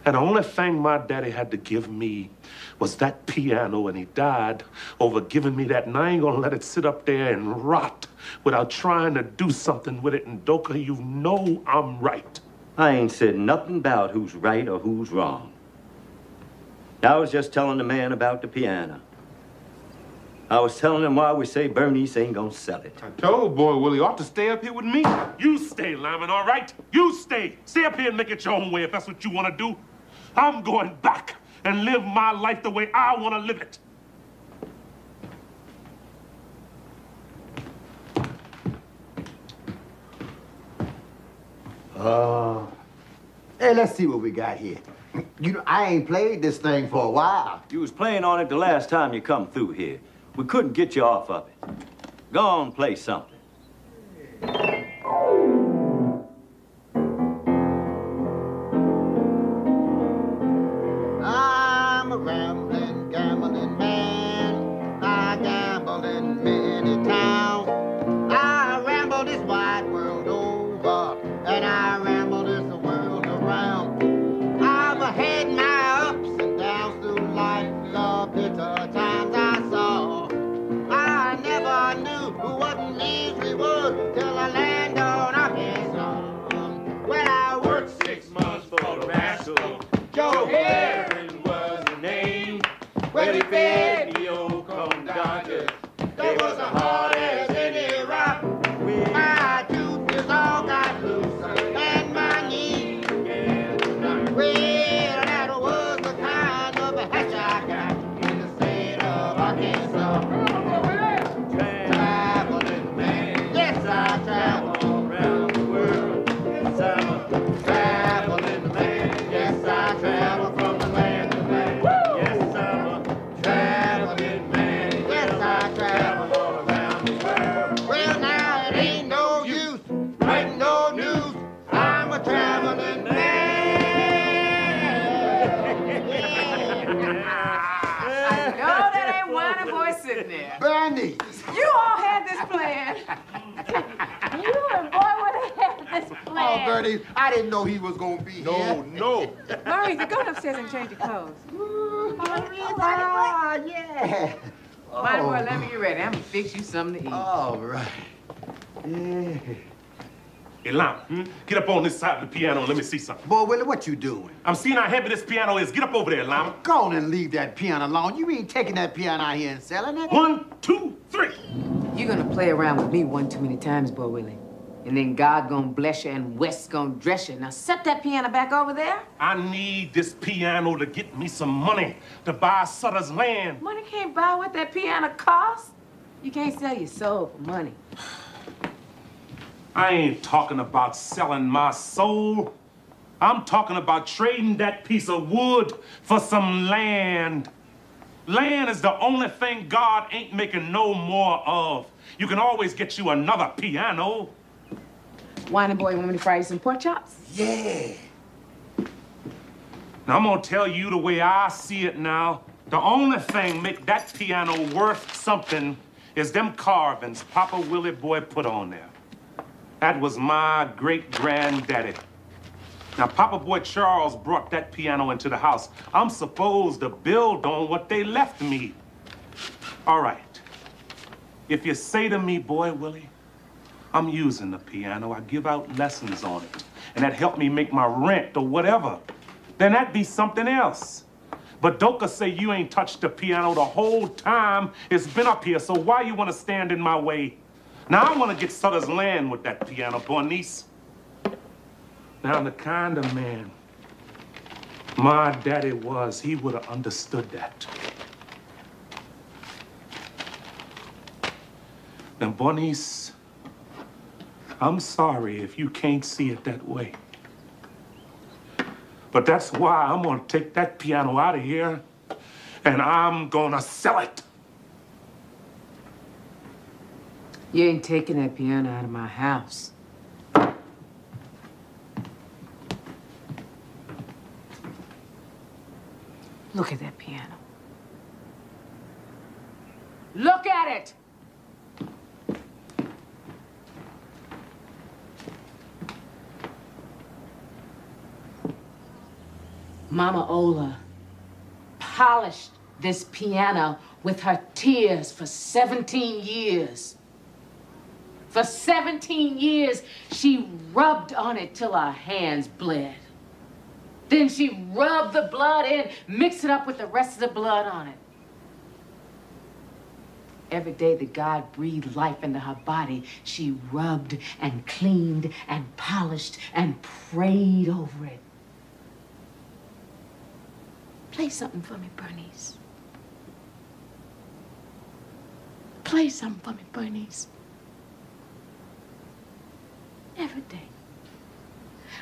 [SPEAKER 5] And the only thing my daddy had to give me was that piano, and he died over giving me that, and I ain't gonna let it sit up there and rot without trying to do something with it. And Doka, you know I'm right.
[SPEAKER 4] I ain't said nothing about who's right or who's wrong. I was just telling the man about the piano. I was telling him why we say Bernice ain't gonna sell it.
[SPEAKER 5] I told Boy Willie ought to stay up here with me. You stay, Lyman, all right? You stay. Stay up here and make it your own way if that's what you want to do. I'm going back and live my life the way I want to live it.
[SPEAKER 7] Hey, let's see what we got here. You know, I ain't played this thing for a while.
[SPEAKER 4] You was playing on it the last time you come through here. We couldn't get you off of it. Go on, play something.
[SPEAKER 7] I'm a rambling, gambling man. I gamble in many towns. I ramble this wide world over, and I ramble this world around. I've had my ups and downs through life, the bitter times I saw. I never knew what misery was till I landed on a hands-on. When I worked 6 months for the rascal, Joe Herring was the name. When he fed me old corn dodgers, they was as hard as any rock. My tooth all got loose and my knees began to knock. Well, that was the kind of a hatch I got in the state of Arkansas. Traveling man, yes, I travel around the world. Yes, I'm a traveling man, yes, I travel from the land to land. Yes, I'm a traveling man, yes, I travel all around the world. Well, now it ain't no use writing no news. I'm a traveling man.
[SPEAKER 2] No, that ain't Whining Boy sitting there.
[SPEAKER 7] Bernie.
[SPEAKER 2] You all had this plan. You and Boy Willie had this plan.
[SPEAKER 7] Oh,
[SPEAKER 9] Bertie. I didn't know he was gonna be here.
[SPEAKER 5] No.
[SPEAKER 2] Maurice, go upstairs and change your clothes.
[SPEAKER 7] Yeah.
[SPEAKER 2] My boy, let me get ready. I'm gonna fix you something to eat.
[SPEAKER 7] All right. Yeah.
[SPEAKER 5] Hey, Lama, get up on this side of the piano and let me see something.
[SPEAKER 9] Boy, Willie, what you doing?
[SPEAKER 5] I'm seeing how heavy this piano is. Get up over there, Lama.
[SPEAKER 9] Go on and leave that piano alone. You ain't taking that piano out here and selling it.
[SPEAKER 5] 1, 2, 3.
[SPEAKER 2] You're gonna play around with me one too many times, boy Willie. And then God gonna bless you and West gonna dress you. Now set that piano back over there.
[SPEAKER 5] I need this piano to get me some money to buy Sutter's land.
[SPEAKER 2] Money can't buy what that piano costs. You can't sell your soul for money.
[SPEAKER 5] I ain't talking about selling my soul. I'm talking about trading that piece of wood for some land. Land is the only thing God ain't making no more of. You can always get you another piano.
[SPEAKER 2] Whining boy, you want me to fry you some pork chops?
[SPEAKER 5] Yeah. Now, I'm gonna tell you the way I see it now. The only thing make that piano worth something is them carvings Papa Willie Boy put on there. That was my great-granddaddy. Now, Papa Boy Charles brought that piano into the house. I'm supposed to build on what they left me. All right. If you say to me, Boy Willie, I'm using the piano, I give out lessons on it, and that helped me make my rent or whatever, then that'd be something else. But Doka say you ain't touched the piano the whole time it's been up here, so why you want to stand in my way? Now, I want to get Sutter's land with that piano, Bernice. Now, the kind of man my daddy was, he would have understood that. Now, Bernice, I'm sorry if you can't see it that way. But that's why I'm going to take that piano out of here, and I'm going to sell it.
[SPEAKER 2] You ain't taking that piano out of my house. Look at that piano. Look at it! Mama Ola polished this piano with her tears for 17 years. For 17 years, she rubbed on it till her hands bled. Then she rubbed the blood in, mixed it up with the rest of the blood on it. Every day that God breathed life into her body, she rubbed and cleaned and polished and prayed over it. Play something for me, Bernice. Play something for me, Bernice. Every day.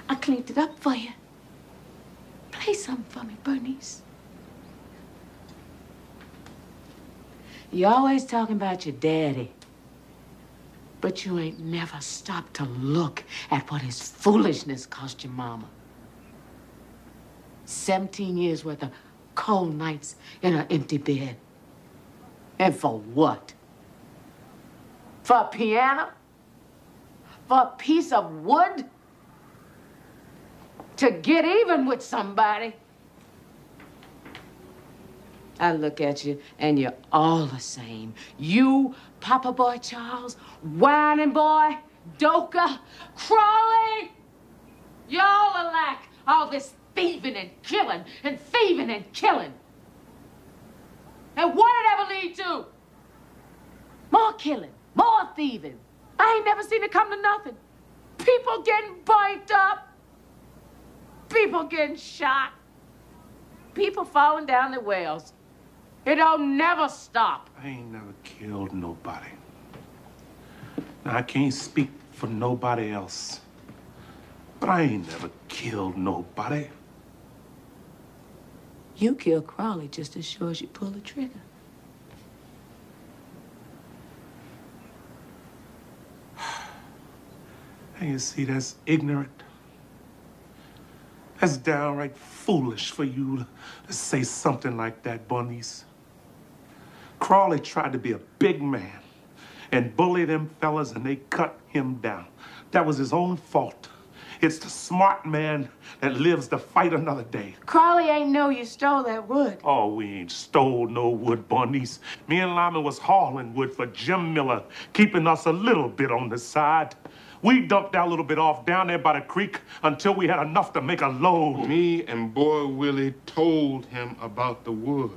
[SPEAKER 2] I cleaned it up for you. Play something for me, Bernice. You're always talking about your daddy, but you ain't never stopped to look at what his foolishness cost your mama. 17 years worth of cold nights in an empty bed. And for what? For a piano? For a piece of wood? To get even with somebody? I look at you, and you're all the same. You, Papa Boy Charles, Whining Boy, Doka, Crawley. Y'all alike. All this thieving and killing and thieving and killing. And what did it ever lead to? More killing, more thieving. I ain't never seen it come to nothing. People getting burnt up. People getting shot. People falling down the wells. It don't never stop.
[SPEAKER 5] I ain't never killed nobody. Now, I can't speak for nobody else, but I ain't never killed nobody.
[SPEAKER 2] You killed Crawley just as sure as you pull the trigger.
[SPEAKER 5] And you see, that's ignorant. That's downright foolish for you to say something like that, Bernice. Crawley tried to be a big man and bully them fellas, and they cut him down. That was his own fault. It's the smart man that lives to fight another day.
[SPEAKER 2] Crawley ain't know you stole that wood.
[SPEAKER 5] Oh, we ain't stole no wood, Bernice. Me and Lyman was hauling wood for Jim Miller, keeping us a little bit on the side. We dumped that little bit off down there by the creek until we had enough to make a load.
[SPEAKER 8] Me and Boy Willie told him about the wood.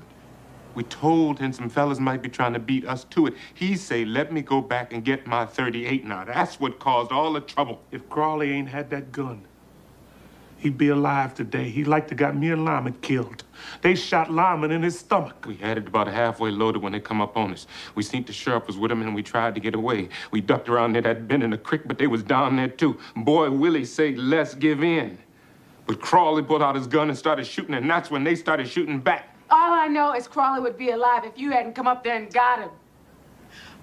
[SPEAKER 8] We told him some fellas might be trying to beat us to it. He say, let me go back and get my 38 now. That's what caused all the trouble.
[SPEAKER 5] If Crawley ain't had that gun, he'd be alive today. He like to got me and Lyman killed. They shot Lyman in his stomach.
[SPEAKER 8] We had it about halfway loaded when they come up on us. We seen the sheriff was with him and we tried to get away. We ducked around there that bend in the creek, but they was down there too. Boy Willie say, let's give in. But Crawley pulled out his gun and started shooting, and that's when they started shooting back.
[SPEAKER 2] All I know is Crawley would be alive if you hadn't come up there and got him.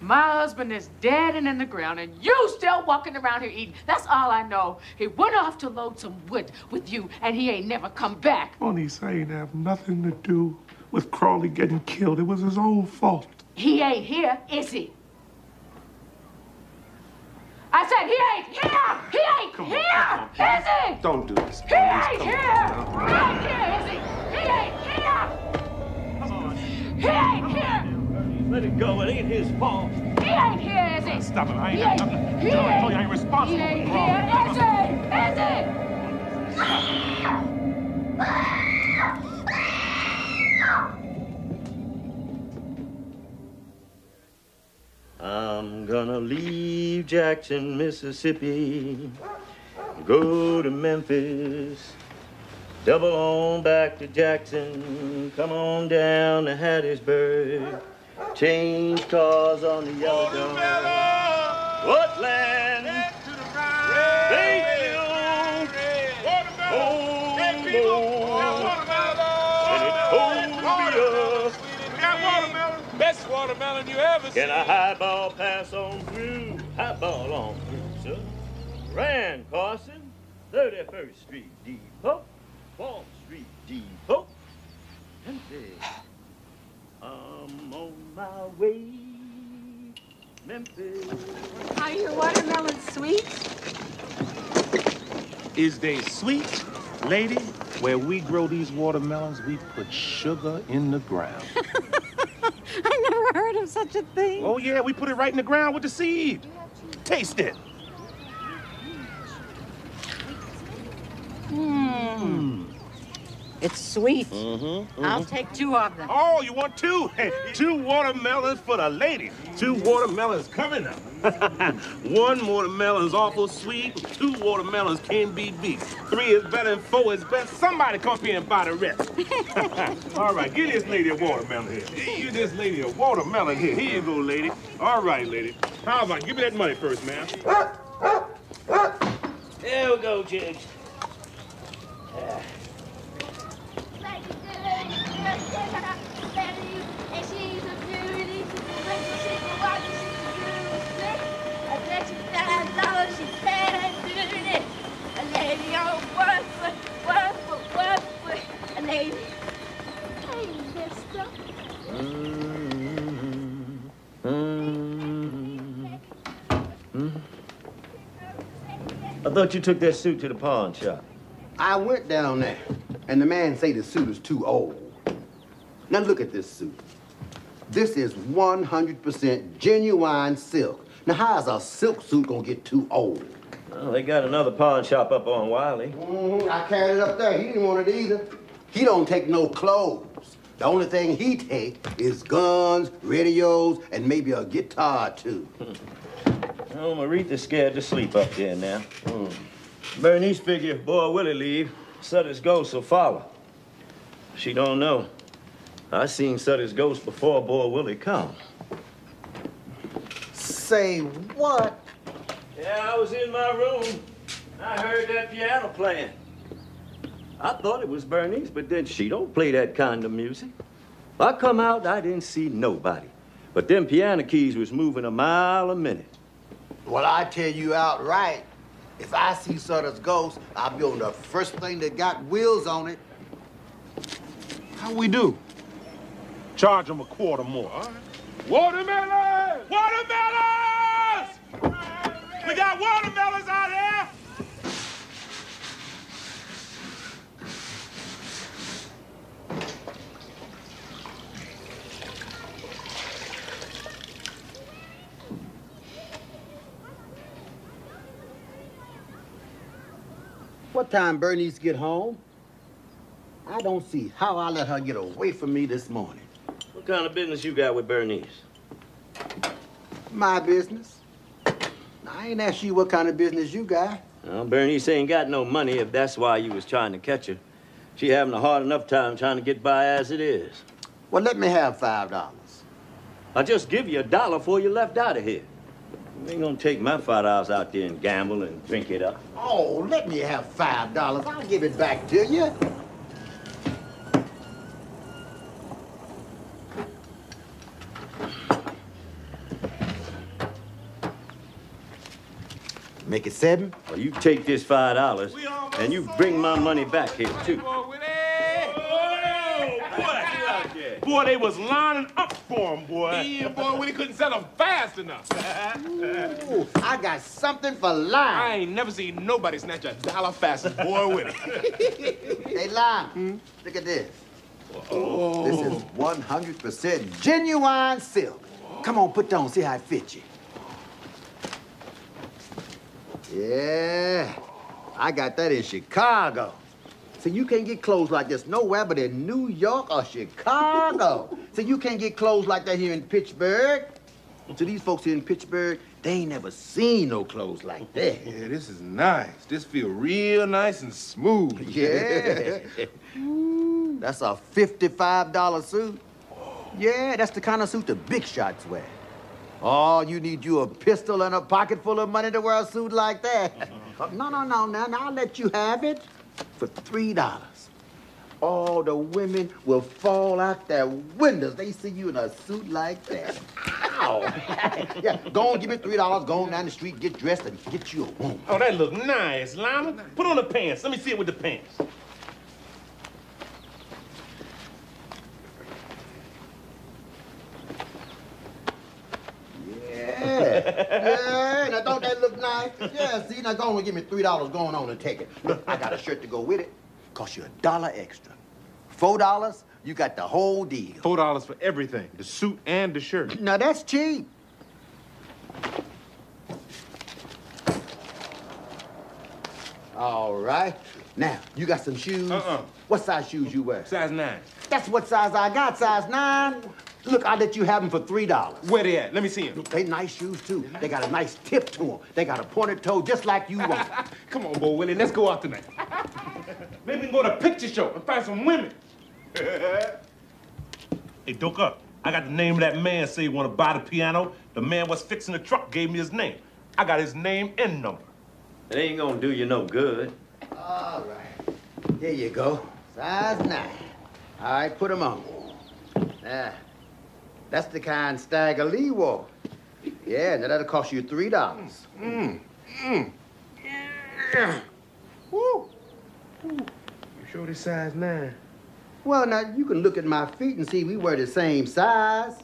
[SPEAKER 2] My husband is dead and in the ground, and you still walking around here eating. That's all I know. He went off to load some wood with you, and he ain't never come back.
[SPEAKER 5] Bernice ain't have nothing to do with Crawley getting killed. It was his own fault.
[SPEAKER 2] He ain't here, is he? I said he ain't here! He ain't here! Is he?
[SPEAKER 1] Don't do this.
[SPEAKER 2] He ain't here! He ain't here, is he? He ain't here! He ain't here!
[SPEAKER 4] Let it go. It ain't his fault.
[SPEAKER 2] He ain't here, is he?
[SPEAKER 5] Stop it. I ain't got nothing.
[SPEAKER 2] He
[SPEAKER 5] I told you I ain't responsible.
[SPEAKER 2] He ain't
[SPEAKER 5] for
[SPEAKER 2] here,
[SPEAKER 5] Crawley.
[SPEAKER 2] is he? Is he?
[SPEAKER 4] I'm gonna leave Jackson, Mississippi, go to Memphis, double on back to Jackson, come on down to Hattiesburg, change cars on the yellow dog. What land? Thank you.
[SPEAKER 1] Best watermelon you ever seen.
[SPEAKER 4] Can a highball pass on through? Highball on through, sir. Rand Carson, 31st Street Depot, 4th Street Depot. Memphis. I'm on my way. Memphis.
[SPEAKER 2] Are your watermelons sweet?
[SPEAKER 5] Is they sweet, lady? Where we grow these watermelons, we put sugar in the ground.
[SPEAKER 10] I never heard of such a thing.
[SPEAKER 5] Oh, yeah, we put it right in the ground with the seed. Taste it.
[SPEAKER 10] It's sweet. I'll take 2 of them.
[SPEAKER 5] Oh, you want 2? 2 watermelons for the lady. 2 watermelons coming up. 1 watermelon's awful sweet. 2 watermelons can't be beat. 3 is better than 4 is best. Somebody come here and buy the rest. All right, give this lady a watermelon here. Give this lady a watermelon here. Here you go, lady. All right, lady. How about give me that money first, ma'am?
[SPEAKER 4] There we go, Jigs. I thought you took that suit to the pawn shop.
[SPEAKER 9] I went down there, and the man say the suit is too old. Now look at this suit. This is 100% genuine silk. Now how is a silk suit gonna get too old?
[SPEAKER 4] Well, they got another pawn shop up on Wiley.
[SPEAKER 9] I carried it up there. He didn't want it either. He don't take no clothes. The only thing he take is guns, radios, and maybe a guitar too.
[SPEAKER 4] Oh, Maritha's scared to sleep up there now. Bernice figure if Boy Willie leave, Sutter's ghost will follow. She don't know. I seen Sutter's ghost before Boy Willie come.
[SPEAKER 9] Say what?
[SPEAKER 4] Yeah, I was in my room. I heard that piano playing. I thought it was Bernice, but then she don't play that kind of music. I come out, I didn't see nobody. But them piano keys was moving a mile a minute.
[SPEAKER 9] Well, I tell you outright, if I see Sutter's ghost, I'll be on the first thing that got wheels on it.
[SPEAKER 5] How we do? Charge them a quarter more. All right. Watermelons! Watermelons! We got watermelons out here!
[SPEAKER 9] What time Bernice get home? I don't see how I let her get away from me this morning.
[SPEAKER 4] What kind of business you got with Bernice?
[SPEAKER 9] My business. I ain't asked you what kind of business you got.
[SPEAKER 4] Well, Bernice ain't got no money if that's why you was trying to catch her. She having a hard enough time trying to get by as it is.
[SPEAKER 9] Well, let me have $5.
[SPEAKER 4] I'll just give you $1 before you left out of here. You ain't gonna take my $5 out there and gamble and drink it up.
[SPEAKER 9] Oh, let me have $5. I'll give it back to you. Make it 7?
[SPEAKER 4] Well, you take this $5 and you bring my money back here, too.
[SPEAKER 5] Boy, they was lining up for him, boy.
[SPEAKER 8] Yeah, boy, Willie couldn't sell them fast enough.
[SPEAKER 9] Ooh, I got something for Lime.
[SPEAKER 8] I ain't never seen nobody snatch $1 fast as boy Willie.
[SPEAKER 9] Hey, Lime, look at this. Oh. This is 100% genuine silk. Come on, put it on, see how it fits you. Yeah, I got that in Chicago. So you can't get clothes like this nowhere but in New York or Chicago. So you can't get clothes like that here in Pittsburgh. So these folks here in Pittsburgh, they ain't never seen no clothes like that.
[SPEAKER 8] Yeah, this is nice. This feel real nice and smooth.
[SPEAKER 9] Yeah. That's a $55 suit. Yeah, that's the kind of suit the big shots wear. Oh, you need you a pistol and a pocket full of money to wear a suit like that. No, I'll let you have it for $3. All the women will fall out their windows. They see you in a suit like that. Ow! Yeah, go on, give me $3. Go on down the street, get dressed, and get you a woman.
[SPEAKER 5] Oh, that look nice, Lima. Put on the pants. Let me see it with the pants.
[SPEAKER 9] Yeah, now don't that look nice? Yeah, see, now go on and give me $3 going on and take it. Look, I got a shirt to go with it. Cost you $1 extra. $4, you got the whole deal.
[SPEAKER 8] $4 for everything, the suit and the shirt.
[SPEAKER 9] Now that's cheap. All right. Now, you got some shoes? What size shoes you wear?
[SPEAKER 5] Size 9.
[SPEAKER 9] That's what size I got, size 9. Look, I'll let you have them for $3.
[SPEAKER 5] Where they at? Let me see them.
[SPEAKER 9] They nice shoes, too. They got a nice tip to them. They got a pointed toe just like you want.
[SPEAKER 5] Come on, boy, Willie, let's go out tonight. Maybe we can go to a picture show and find some women. Hey, Doka, I got the name of that man say he want to buy the piano. The man was fixing the truck gave me his name. I got his name and number.
[SPEAKER 4] It ain't gonna do you no good.
[SPEAKER 9] All right. Here you go. Size 9. All right, put them on. That's the kind Stagger Lee wore. Yeah, now that'll cost you $3.
[SPEAKER 8] Woo. You sure this size 9?
[SPEAKER 9] Well, now, you can look at my feet and see we wear the same size.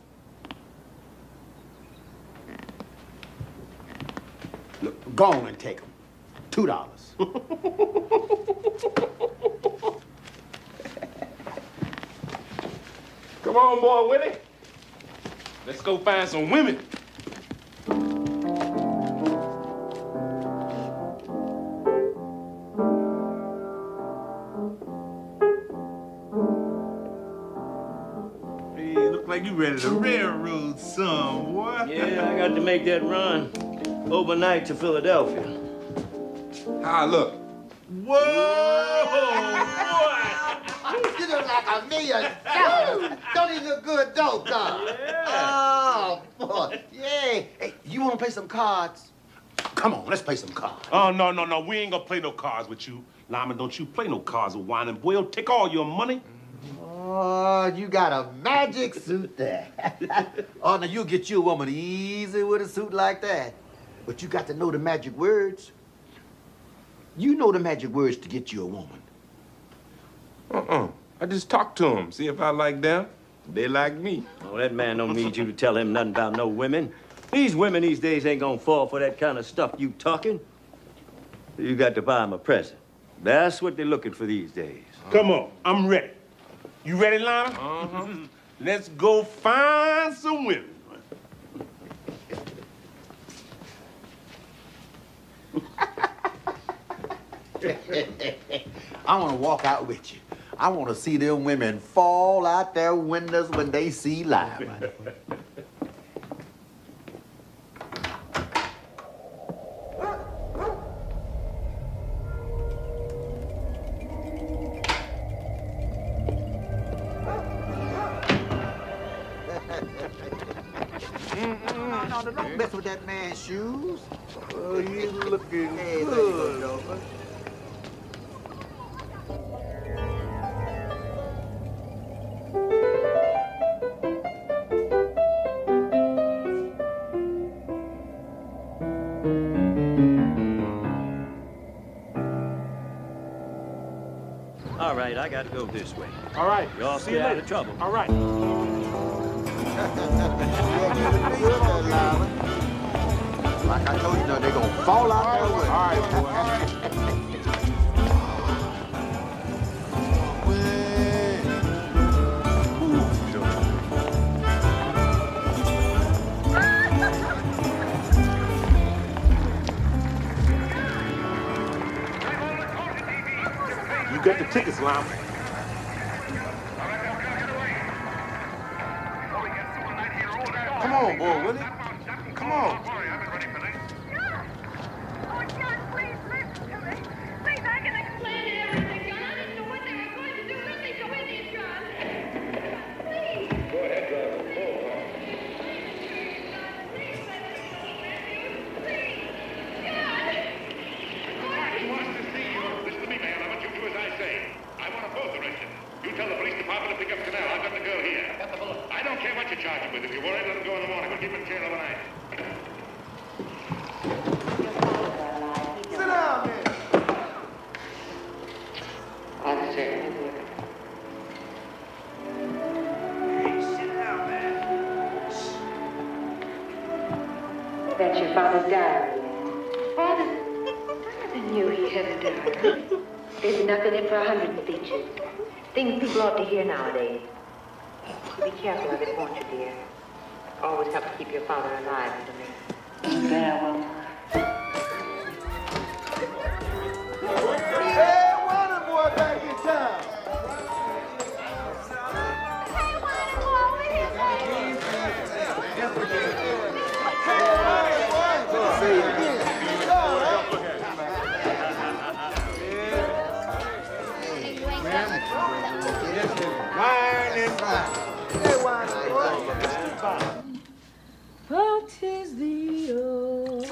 [SPEAKER 9] Look, go on and take them. $2.
[SPEAKER 5] Come on, boy, Willie. Let's go find some women. Hey, look like you ready to railroad some, boy.
[SPEAKER 4] Yeah, I got to make that run overnight to Philadelphia.
[SPEAKER 8] How I look?
[SPEAKER 5] Whoa, boy!
[SPEAKER 9] You look like $1 million. Don't he look good, though, Carl?
[SPEAKER 4] Yeah.
[SPEAKER 9] Oh, boy. Yeah. Hey, you want to play some cards? Come on, let's play some cards.
[SPEAKER 5] Oh, no. We ain't gonna play no cards with you. Lyman, don't you play no cards with Wine and Boy. He'll take all your money.
[SPEAKER 9] Oh, you got a magic suit there. Oh, now you'll get you a woman easy with a suit like that. But you got to know the magic words. You know the magic words to get you a woman.
[SPEAKER 8] I just talk to them, see if I like them. They like me.
[SPEAKER 4] Oh, that man don't need you to tell him nothing about no women. These women these days ain't gonna fall for that kind of stuff you talking. You got to buy them a present. That's what they're looking for these days.
[SPEAKER 5] Come on, I'm ready. You ready, Lana? Let's go find some women.
[SPEAKER 7] I want to walk out with you. I want to see them women fall out their windows when they see live. No, don't mess with that man's shoes.
[SPEAKER 5] Oh, he's looking
[SPEAKER 7] Hey,
[SPEAKER 5] good.
[SPEAKER 7] there you go, Dover.
[SPEAKER 4] All right, I gotta go this way.
[SPEAKER 5] All right.
[SPEAKER 4] Y'all
[SPEAKER 5] See you
[SPEAKER 4] stay out
[SPEAKER 5] later.
[SPEAKER 4] of trouble.
[SPEAKER 5] All right.
[SPEAKER 7] Like I told you, they're gonna fall out their way.
[SPEAKER 5] All right, boy. You got the tickets, Lama.
[SPEAKER 9] Come on, boy, Willie. Come on.
[SPEAKER 11] I don't care what you charge him with. If you're worried, let him go in the morning. We'll keep him in jail overnight.
[SPEAKER 9] Sit down, man.
[SPEAKER 2] Officer.
[SPEAKER 9] Hey, sit down, man.
[SPEAKER 2] That's your father's diary. Father, I never knew he had a diary. There's enough in it for 100 speeches. Things people ought to hear nowadays. Be careful of it, won't you, dear? Always have to keep your father alive for me. There, well.
[SPEAKER 9] Hey, Water Boy back in town.
[SPEAKER 2] What is the old?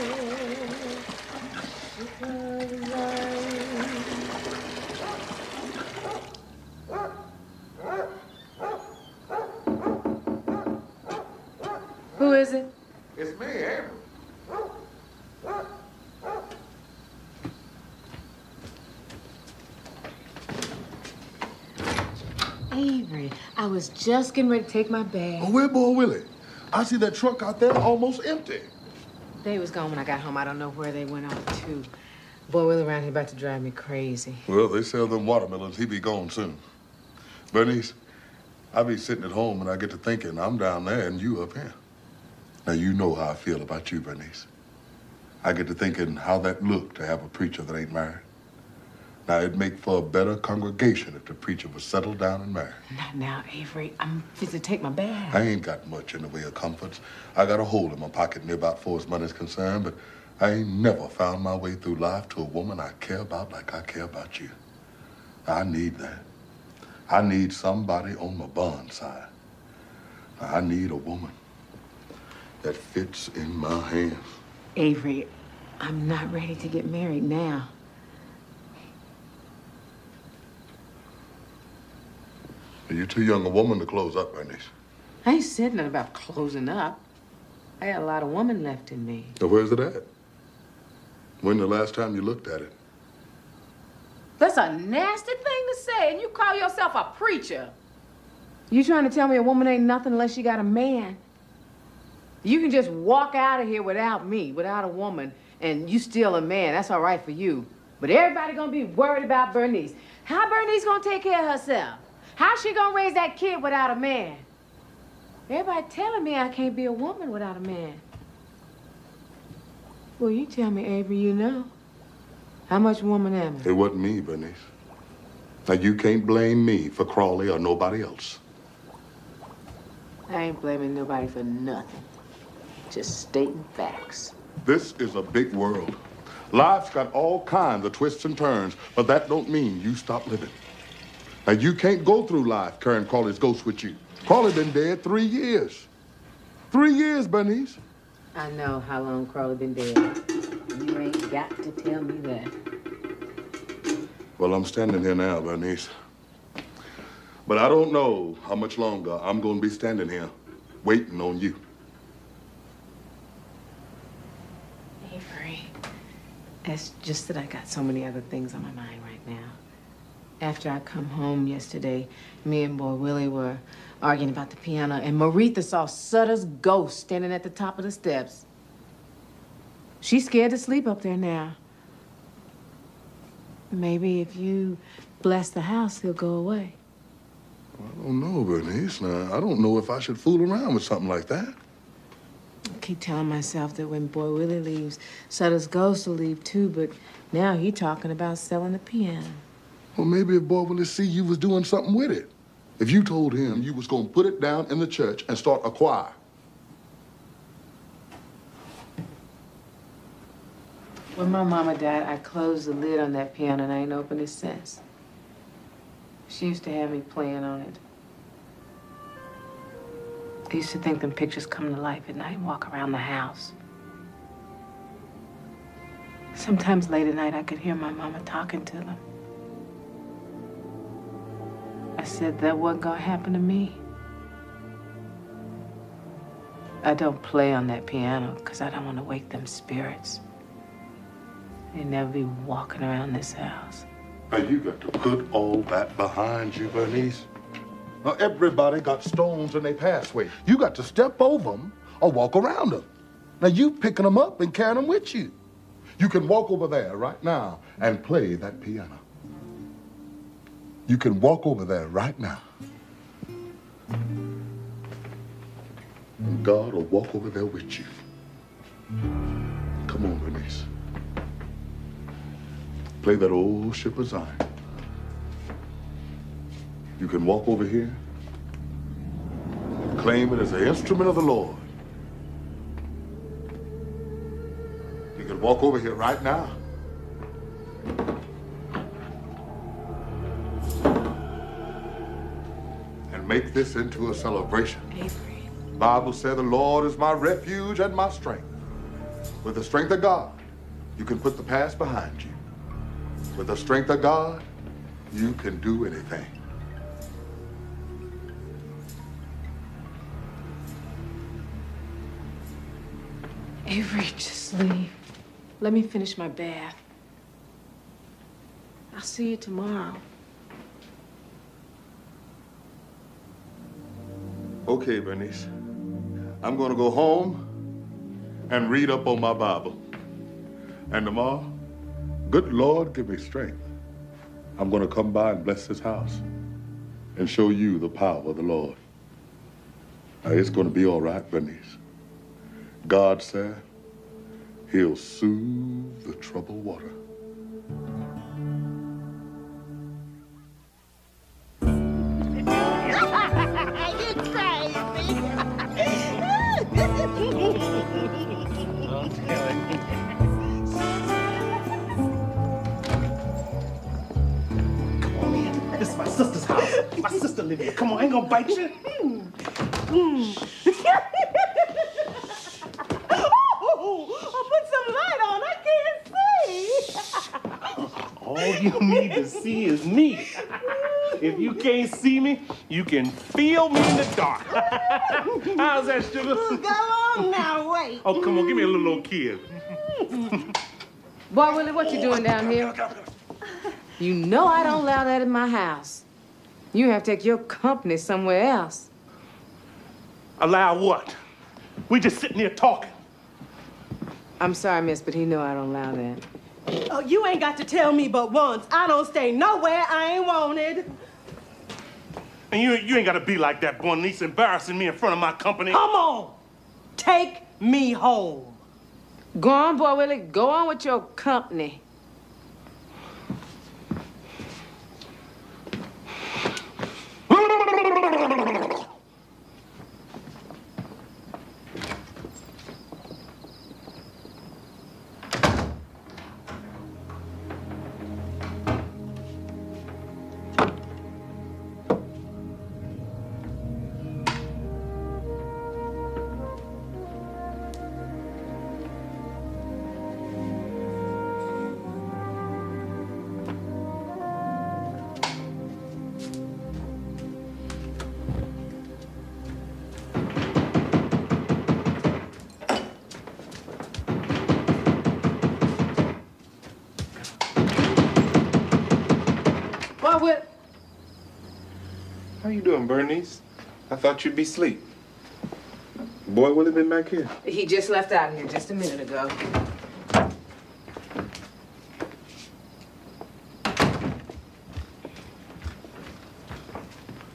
[SPEAKER 2] Who is it?
[SPEAKER 6] It's me, Avery.
[SPEAKER 2] Avery, I was just getting ready to take my bag.
[SPEAKER 6] Oh, where boy Willie? I see that truck out there almost empty.
[SPEAKER 2] They was gone when I got home. I don't know where they went off to. Boy, Will around here about to drive me crazy.
[SPEAKER 6] Well, they sell them watermelons. He be gone soon. Bernice, I be sitting at home and I get to thinking I'm down there and you up here. Now, you know how I feel about you, Bernice. I get to thinking how that look to have a preacher that ain't married. Now, it'd make for a better congregation if the preacher was settled down and married.
[SPEAKER 2] Not now, Avery. I'm fit to take my bag.
[SPEAKER 6] I ain't got much in the way of comforts. I got a hole in my pocket near about far as money's concerned, but I ain't never found my way through life to a woman I care about like I care about you. I need that. I need somebody on my bond side. I need a woman that fits in my hands.
[SPEAKER 2] Avery, I'm not ready to get married now.
[SPEAKER 6] You're too young a woman to close up, Bernice.
[SPEAKER 2] I ain't said nothing about closing up. I got a lot of woman left in me.
[SPEAKER 6] Now, where's it at? When the last time you looked at it?
[SPEAKER 2] That's a nasty thing to say, and you call yourself a preacher. You trying to tell me a woman ain't nothing unless she got a man? You can just walk out of here without me, without a woman, and you still a man. That's all right for you. But everybody gonna be worried about Bernice. How Bernice gonna take care of herself? How's she gonna raise that kid without a man? Everybody telling me I can't be a woman without a man. Well, you tell me, Avery, you know. How much woman am I?
[SPEAKER 6] It wasn't me, Bernice. Now, you can't blame me for Crawley or nobody else.
[SPEAKER 2] I ain't blaming nobody for nothing. Just stating facts.
[SPEAKER 6] This is a big world. Life's got all kinds of twists and turns, but that don't mean you stop living. Now, you can't go through life carrying Crawley's ghost with you. Crawley been dead 3 years. 3 years, Bernice.
[SPEAKER 2] I know how long Crawley been dead. You ain't got to tell me that.
[SPEAKER 6] Well, I'm standing here now, Bernice. But I don't know how much longer I'm going to be standing here waiting on you.
[SPEAKER 2] Avery, it's just that I got so many other things on my mind right now. After I come home yesterday, me and Boy Willie were arguing about the piano, and Maritha saw Sutter's ghost standing at the top of the steps. She's scared to sleep up there now. Maybe if you bless the house, he'll go away.
[SPEAKER 6] I don't know, Bernice. Now, I don't know if I should fool around with something like that.
[SPEAKER 2] I keep telling myself that when Boy Willie leaves, Sutter's ghost will leave too, but now he's talking about selling the piano.
[SPEAKER 6] Well, maybe if Boy Willie see you was doing something with it. If you told him you was going to put it down in the church and start a choir.
[SPEAKER 2] When my mama died, I closed the lid on that piano and I ain't opened it since. She used to have me playing on it. I used to think them pictures come to life at night and walk around the house. Sometimes late at night, I could hear my mama talking to them. I said that wasn't gonna happen to me. I don't play on that piano because I don't want to wake them spirits. They'd never be walking around this house.
[SPEAKER 6] Now, you got to put all that behind you, Bernice. Now, everybody got stones in their pathway. You got to step over them or walk around them. Now, you picking them up and carrying them with you. You can walk over there right now and play that piano. You can walk over there right now. And God will walk over there with you. Come on, Bernice. Play that old Ship of Zion. You can walk over here, claim it as an instrument of the Lord. You can walk over here right now. And make this into a celebration.
[SPEAKER 2] Avery.
[SPEAKER 6] The Bible said the Lord is my refuge and my strength. With the strength of God, you can put the past behind you. With the strength of God, you can do anything.
[SPEAKER 2] Avery, just leave. Let me finish my bath. I'll see you tomorrow.
[SPEAKER 6] Okay, Bernice. I'm going to go home and read up on my Bible. And tomorrow, good Lord, give me strength. I'm going to come by and bless this house and show you the power of the Lord. Now, it's going to be all right, Bernice. God said he'll soothe the troubled water.
[SPEAKER 1] This is my sister's house. My sister lives here. Come on, I ain't gonna bite you.
[SPEAKER 10] Put some light on. I can't see.
[SPEAKER 1] All you need to see is me. If you can't see me, you can feel me in the dark. How's that, sugar?
[SPEAKER 10] Go on now, wait.
[SPEAKER 1] Oh, come on, give me a little old kiss.
[SPEAKER 2] Boy, Willie, what you doing down here? You know I don't allow that in my house. You have to take your company somewhere else.
[SPEAKER 1] Allow what? We just sitting here talking.
[SPEAKER 2] I'm sorry, miss, but he know I don't allow that.
[SPEAKER 10] Oh, you ain't got to tell me but once. I don't stay nowhere I ain't wanted.
[SPEAKER 1] And you ain't gotta be like that, boy, niece, embarrassing me in front of my company.
[SPEAKER 10] Come on. Take me home.
[SPEAKER 2] Go on, Boy Willie. Go on with your company. Will.
[SPEAKER 8] How you doing, Bernice? I thought you'd be asleep. Boy Willie been back here?
[SPEAKER 2] He just left out here just a minute ago.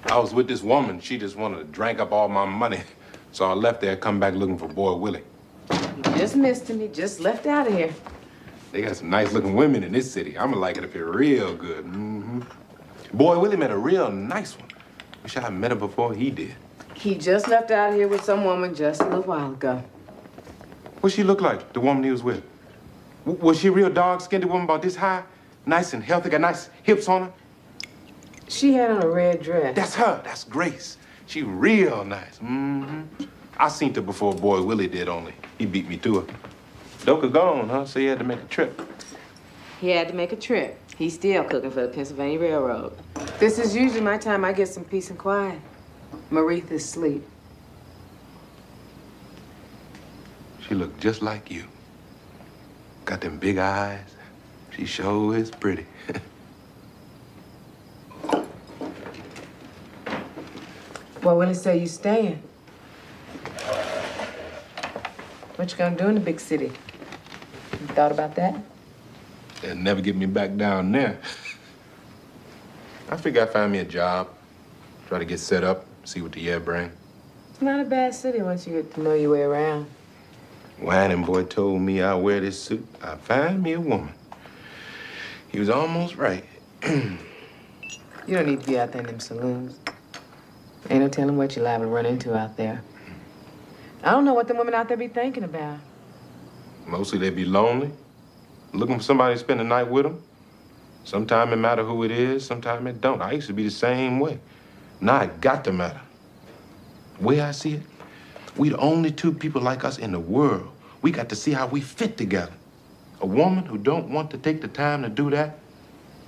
[SPEAKER 8] I was with this woman. She just wanted to drink up all my money. So I left there, come back looking for Boy Willie.
[SPEAKER 2] He just missed him. He just left out of here.
[SPEAKER 8] They got some nice-looking women in this city. I'm gonna like it up here real good. Mm-hmm. Boy Willie met a real nice one. Wish I had met her before he did.
[SPEAKER 2] He just left out of here with some woman just a little while ago.
[SPEAKER 8] What she look like, the woman he was with? Was she a real dark-skinned woman about this high? Nice and healthy, got nice hips on her?
[SPEAKER 2] She had on a red dress.
[SPEAKER 8] That's her. That's Grace. She real nice. Mm-hmm. I seen her before Boy Willie did, only he beat me to her. Doka gone, huh? So he had to make a trip.
[SPEAKER 2] He had to make a trip. He's still cooking for the Pennsylvania Railroad. This is usually my time I get some peace and quiet. Maretha's asleep.
[SPEAKER 8] She looked just like you. Got them big eyes. She sure is pretty.
[SPEAKER 2] Well, Willie say you staying. What you gonna do in the big city? You thought about that?
[SPEAKER 8] They'll never get me back down there. I figure I'd find me a job, try to get set up, see what the year bring.
[SPEAKER 2] It's not a bad city once you get to know your way around.
[SPEAKER 8] Whining boy told me I'd wear this suit, I'd find me a woman. He was almost right.
[SPEAKER 2] You don't need to be out there in them saloons. Ain't no telling what you're liable to run into out there. I don't know what the women out there be thinking about.
[SPEAKER 8] Mostly they be lonely, looking for somebody to spend the night with them. Sometimes it matter who it is, sometimes it don't. I used to be the same way. Now it got to matter. The way I see it, we the only two people like us in the world. We got to see how we fit together. A woman who don't want to take the time to do that,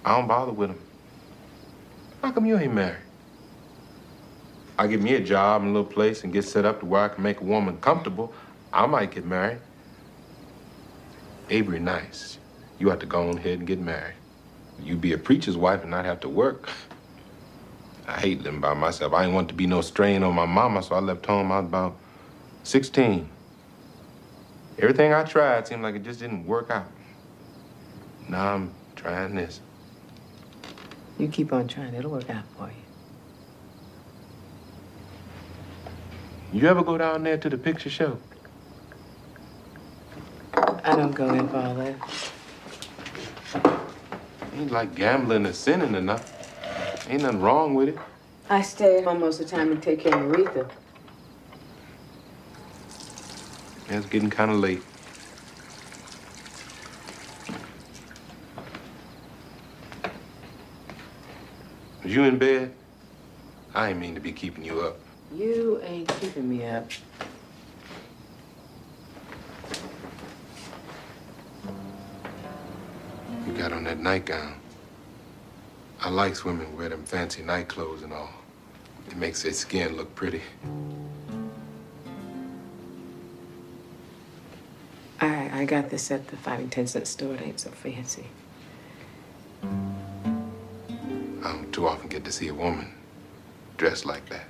[SPEAKER 8] I don't bother with them. How come you ain't married? I get me a job in a little place and get set up to where I can make a woman comfortable, I might get married. Avery nice. You have to go on ahead and get married. You be a preacher's wife and not have to work. I hate living by myself. I didn't want to be no strain on my mama, so I left home. I was about 16. Everything I tried seemed like it just didn't work out. Now I'm trying this.
[SPEAKER 2] You keep on trying, it'll work out for you.
[SPEAKER 8] You ever go down there to the picture show?
[SPEAKER 2] I don't go in for all that.
[SPEAKER 8] Ain't like gambling or sinning or nothing. Ain't nothing wrong with it.
[SPEAKER 2] I stay at home most of the time and take care of Maretha.
[SPEAKER 8] It's getting kind of late. Was you in bed? I ain't mean to be keeping you up.
[SPEAKER 2] You ain't keeping me up.
[SPEAKER 8] You got on that nightgown. I likes women who wear them fancy night clothes and all. It makes their skin look pretty.
[SPEAKER 2] I got this at the 5 and 10 cent store. It ain't so fancy.
[SPEAKER 8] I don't too often get to see a woman dressed like that.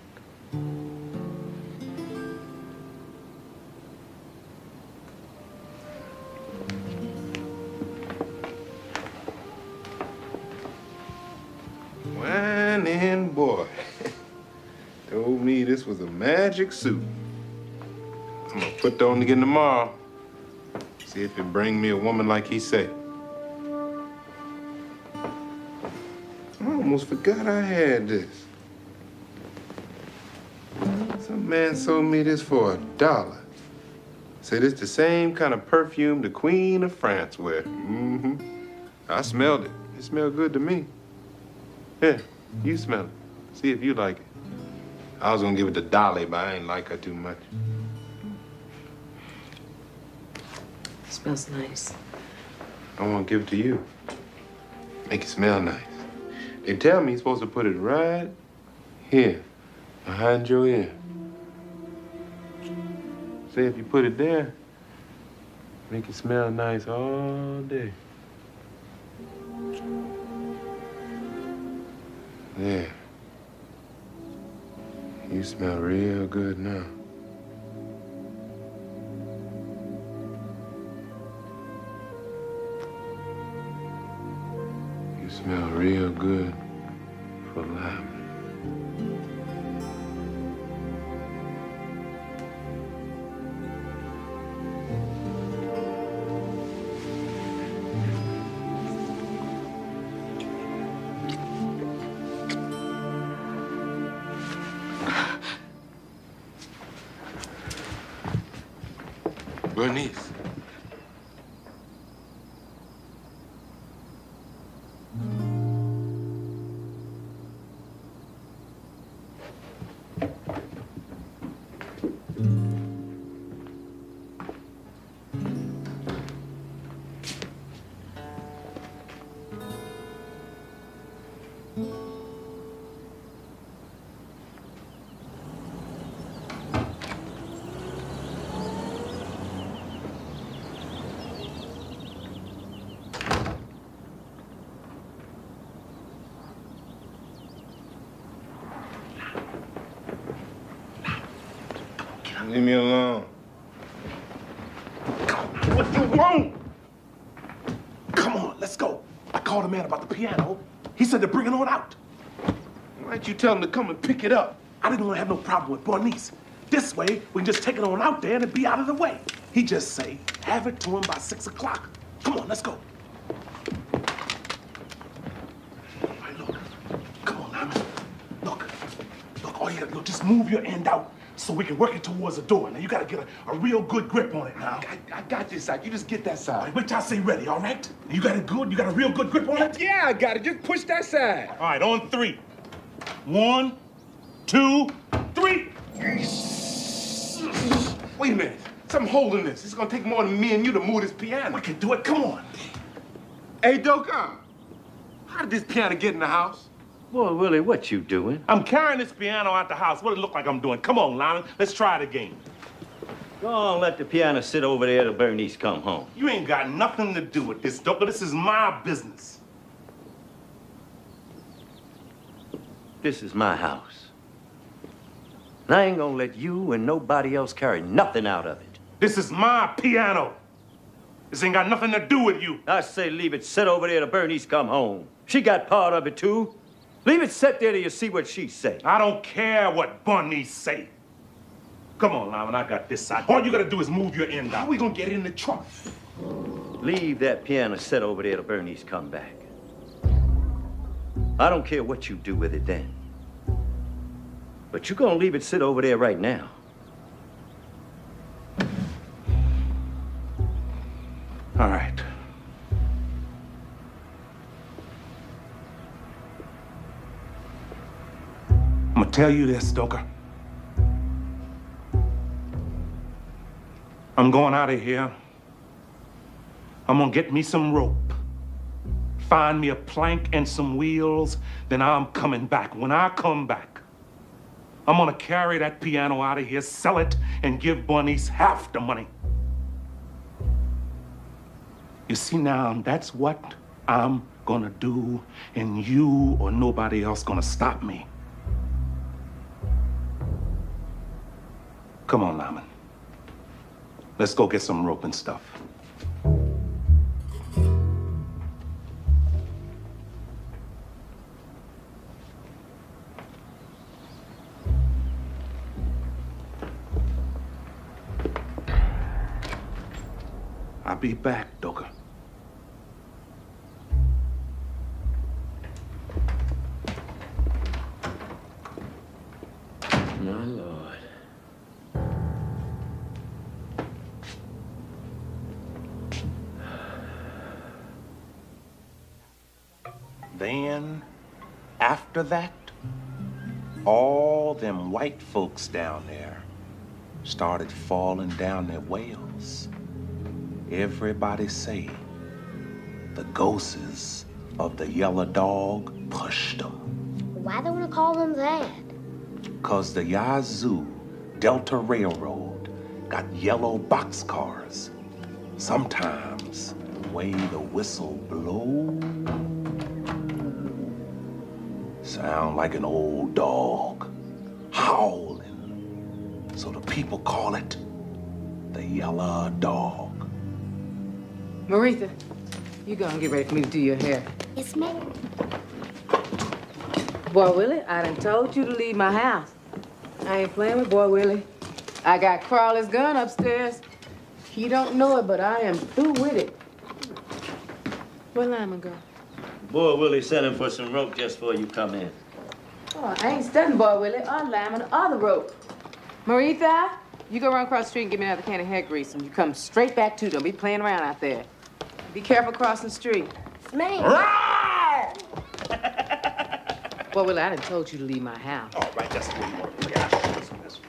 [SPEAKER 8] Whining boy. Told me this was a magic suit. I'm gonna put that on again tomorrow. See if it bring me a woman like he said. I almost forgot I had this. Some man sold me this for $1. Said it's the same kind of perfume the Queen of France wear. Mm-hmm. I smelled it. It smelled good to me. Here, you smell it. See if you like it. I was gonna give it to Dolly, but I ain't like her too much.
[SPEAKER 2] It smells nice.
[SPEAKER 8] I want to give it to you. Make it smell nice. They tell me you're supposed to put it right here, behind your ear. Say if you put it there, make it smell nice all day. Yeah. You smell real good now. You smell real good for life. Bernice. Leave me alone.
[SPEAKER 5] What you want? Come on, let's go. I called a man about the piano. He said to bring it on out.
[SPEAKER 8] Why didn't you tell him to come and pick it up?
[SPEAKER 5] I didn't want to have no problem with Bernice. This way, we can just take it on out there and be out of the way. He just say, have it to him by 6 o'clock. Come on, let's go. All right, look. Come on, Lyman. Look, all you gotta do, just move your end out so we can work it towards the door. Now, you gotta get a real good grip on it now.
[SPEAKER 8] I got this side. You just get that side.
[SPEAKER 5] All right, wait till I say ready, all right? You got it good? You got a real good grip on it?
[SPEAKER 8] Yeah, I got it. Just push that side.
[SPEAKER 5] All right, on 3. 1, 2, 3.
[SPEAKER 8] Wait a minute. Something holding this. It's gonna take more than me and you to move this piano.
[SPEAKER 5] We can do it. Come on.
[SPEAKER 8] Hey, Doka, how did this piano get in the house?
[SPEAKER 4] Boy, Willie, what you doing?
[SPEAKER 5] I'm carrying this piano out the house. What does it look like I'm doing? Come on, Lyman. Let's try it again.
[SPEAKER 4] Go on, let the piano sit over there till Bernice come home.
[SPEAKER 5] You ain't got nothing to do with this, Doka. This is my business.
[SPEAKER 4] This is my house. And I ain't gonna let you and nobody else carry nothing out of it.
[SPEAKER 5] This is my piano. This ain't got nothing to do with you.
[SPEAKER 4] I say leave it sit over there till Bernice come home. She got part of it, too. Leave it sit there till you see what she say.
[SPEAKER 5] I don't care what Bernice say. Come on, Lyman, I got this side. All you gotta do is move your end out.
[SPEAKER 8] How we gonna get it in the trunk?
[SPEAKER 4] Leave that piano sit over there till Bernice come back. I don't care what you do with it then. But you're gonna leave it sit over there right now.
[SPEAKER 5] All right. I'm gonna tell you this, Doka. I'm going out of here. I'm gonna get me some rope. Find me a plank and some wheels, then I'm coming back. When I come back, I'm gonna carry that piano out of here, sell it, and give Bernice half the money. You see now, that's what I'm gonna do, and you or nobody else gonna stop me. Come on, Lyman. Let's go get some rope and stuff. I'll be back, Doka.
[SPEAKER 4] My Lord.
[SPEAKER 5] Then, after that, all them white folks down there started falling down their wells. Everybody say the ghosts of the yellow dog pushed them.
[SPEAKER 3] Why they want to call them that?
[SPEAKER 5] 'Cause the Yazoo Delta Railroad got yellow boxcars. Sometimes the way the whistle blows, Sound like an old dog, howling. So the people call it the yellow dog.
[SPEAKER 2] Maritha, you go and get ready for me to do your hair.
[SPEAKER 3] Yes, ma'am.
[SPEAKER 2] Boy Willie, I done told you to leave my house. I ain't playing with Boy Willie. I got Crawley's gun upstairs. He don't know it, but I am through with it. Where Lyman go?
[SPEAKER 4] Boy Willie sent him for some rope just before you come in.
[SPEAKER 2] Oh, I ain't studying Boy Willie or Lyman or the rope. Maritha, you go run across the street and give me another can of hair grease, and you come straight back to it. Don't be playing around out there. Be careful crossing the street.
[SPEAKER 3] Ma'am.
[SPEAKER 2] Boy Willie, I done told you to leave my house.
[SPEAKER 5] All right, that's the way you want to play. I'll show you some of this.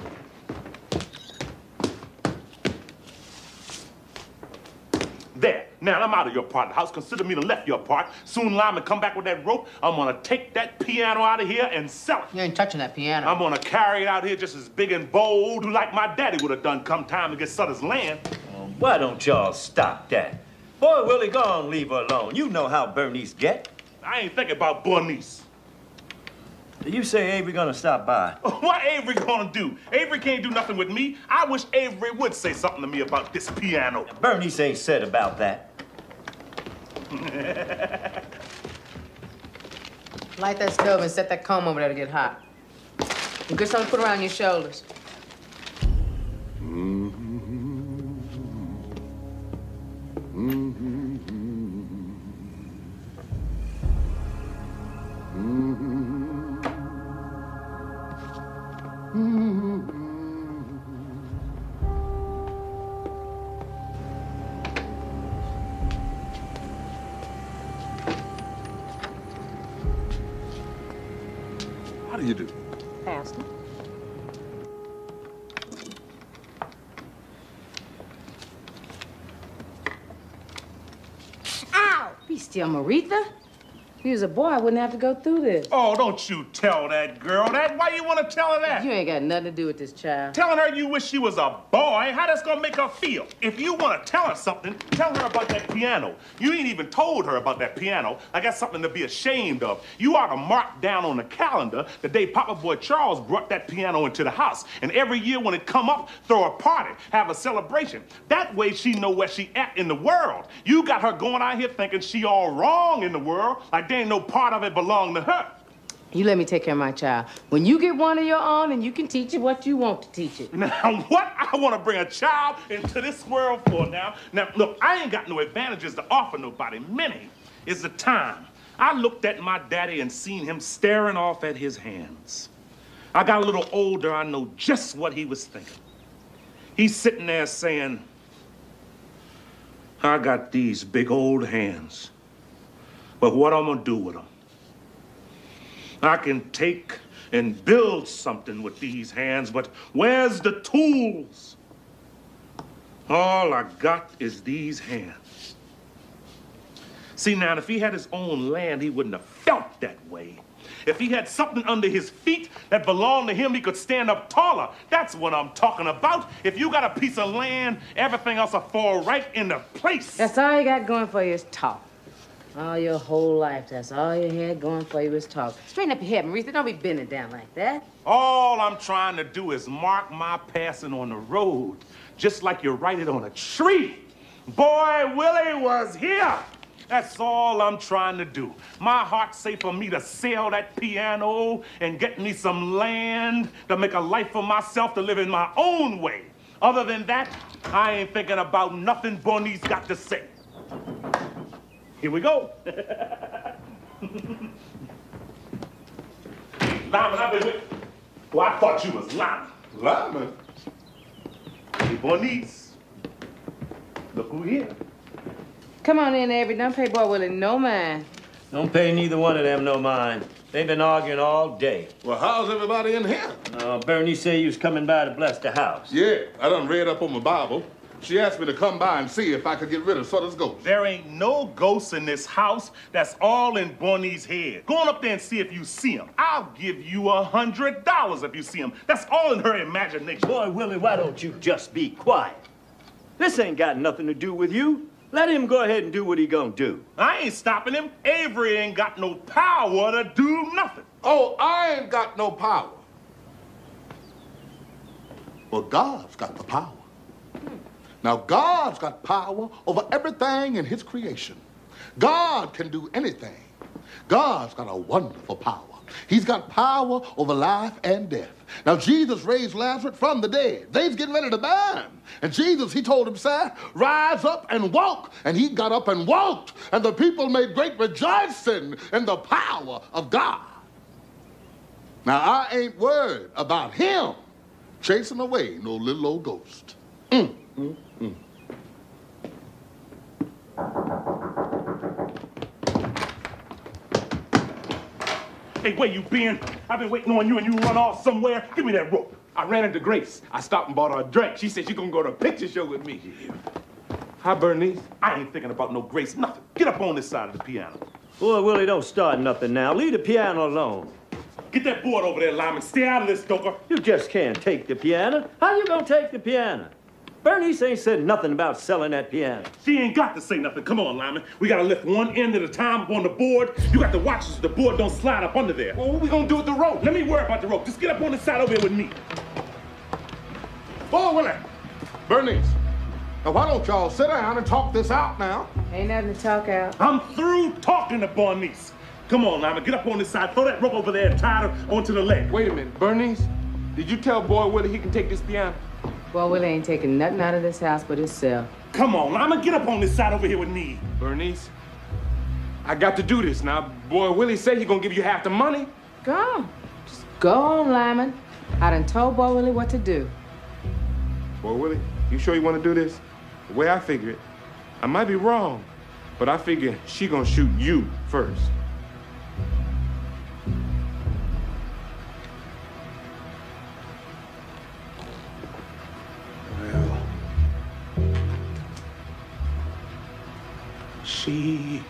[SPEAKER 5] There. Now, I'm out of your part of the house. Consider me to left your part. Soon Lyman come back with that rope. I'm gonna take that piano out of here and sell it.
[SPEAKER 2] You ain't touching that piano.
[SPEAKER 5] I'm gonna carry it out here just as big and bold like my daddy would have done come time to get Sutter's land.
[SPEAKER 4] Why don't y'all stop that? Boy Willie, go on, leave her alone. You know how Bernice get.
[SPEAKER 5] I ain't thinking about Bernice.
[SPEAKER 4] You say Avery gonna stop by?
[SPEAKER 5] What Avery gonna do? Avery can't do nothing with me. I wish Avery would say something to me about this piano.
[SPEAKER 4] Bernice ain't said about that.
[SPEAKER 2] Light that stove and set that comb over there to get hot. And get something to put around your shoulders.
[SPEAKER 5] How do you do?
[SPEAKER 2] Pastor. Ow! Be still, Maritha. If you was a boy, I wouldn't have to go through this.
[SPEAKER 5] Oh, don't you tell that girl that. Why you want to tell her that?
[SPEAKER 2] You ain't got nothing to do with this child.
[SPEAKER 5] Telling her you wish she was a boy, how that's gonna make her feel? If you want to tell her something, tell her about that piano. You ain't even told her about that piano. I got something to be ashamed of. You ought to mark down on the calendar the day Papa Boy Charles brought that piano into the house. And every year when it come up, throw a party, have a celebration. That way she know where she at in the world. You got her going out here thinking she all wrong in the world, like there ain't no part of it belong to her.
[SPEAKER 2] You let me take care of my child. When you get one of your own, and you can teach it what you want to teach it.
[SPEAKER 5] Now, what I want to bring a child into this world for now? Now, look, I ain't got no advantages to offer nobody. Many is the time. I looked at my daddy and seen him staring off at his hands. I got a little older, I know just what he was thinking. He's sitting there saying, I got these big old hands, but what I'm gonna do with them? I can take and build something with these hands, but where's the tools? All I got is these hands. See, now, if he had his own land, he wouldn't have felt that way. If he had something under his feet that belonged to him, he could stand up taller. That's what I'm talking about. If you got a piece of land, everything else will fall right into place.
[SPEAKER 2] That's all you got going for you is talk. All your whole life, that's all you had going for you is talk. Straighten up your head, Maritha. Don't be bending down like that.
[SPEAKER 5] All I'm trying to do is mark my passing on the road, just like you write it on a tree. Boy Willie was here. That's all I'm trying to do. My heart's say for me to sell that piano and get me some land to make a life for myself to live in my own way. Other than that, I ain't thinking about nothing Bernice got to say. Here we go. Lyman, I've been with... Well, I thought you was Lyman.
[SPEAKER 6] Lyman?
[SPEAKER 5] Hey, Bernice. Look who here.
[SPEAKER 2] Come on in, Avery. Don't pay Boy Willie no mind.
[SPEAKER 4] Don't pay neither one of them no mind. They've been arguing all day.
[SPEAKER 6] Well, how's everybody in here?
[SPEAKER 4] Bernie said you was coming by to bless the house.
[SPEAKER 6] Yeah, I done read up on my Bible. She asked me to come by and see if I could get rid of Sutter's ghost.
[SPEAKER 5] There ain't no ghosts in this house. That's all in Bernie's head. Go on up there and see if you see him. I'll give you $100 if you see him. That's all in her imagination.
[SPEAKER 4] Boy, Willie, why don't you just be quiet? This ain't got nothing to do with you. Let him go ahead and do what he gonna do.
[SPEAKER 5] I ain't stopping him. Avery ain't got no power to do nothing.
[SPEAKER 6] Oh, I ain't got no power. Well, God's got the power. Now, God's got power over everything in his creation. God can do anything. God's got a wonderful power. He's got power over life and death. Now, Jesus raised Lazarus from the dead. They's getting ready to burn him. And Jesus, he told him, "Sir, rise up and walk." And he got up and walked. And the people made great rejoicing in the power of God. Now, I ain't worried about him chasing away no little old ghost.
[SPEAKER 5] Hey, where you been? I've been waiting on you and you run off somewhere. Give me that rope. I ran into Grace. I stopped and bought her a drink. She said she's gonna go to a picture show with me. Hi, Bernice. I ain't thinking about no Grace, nothing. Get up on this side of the piano.
[SPEAKER 4] Boy, Willie, don't start nothing now. Leave the piano alone.
[SPEAKER 5] Get that board over there, Lyman. Stay out of this, Stoker.
[SPEAKER 4] You just can't take the piano. How you gonna take the piano? Bernice ain't said nothing about selling that piano.
[SPEAKER 5] She ain't got to say nothing. Come on, Lyman. We gotta lift one end at a time up on the board. You got to watch so the board don't slide up under there.
[SPEAKER 8] Well, what we gonna do with the rope?
[SPEAKER 5] Let me worry about the rope. Just get up on the side over here with me.
[SPEAKER 6] Oh, Willie. Bernice. Now, why don't y'all sit down and talk this out now?
[SPEAKER 2] Ain't nothing to talk out.
[SPEAKER 5] I'm through talking to Bernice. Come on, Lyman. Get up on this side. Throw that rope over there and tie her onto the leg.
[SPEAKER 8] Wait a minute, Bernice. Did you tell Boy Willie he can take this piano?
[SPEAKER 2] Boy, Willie ain't taking nothing out of this house but himself.
[SPEAKER 5] Come on, Lyman. Get up on this side over here with me.
[SPEAKER 8] Bernice, I got to do this now. Boy Willie said he gonna give you half the money.
[SPEAKER 2] Go on. Just go on, Lyman. I done told Boy Willie what to do.
[SPEAKER 8] Boy Willie, you sure you want to do this? The way I figure it, I might be wrong, but I figure she gonna shoot you first.
[SPEAKER 5] She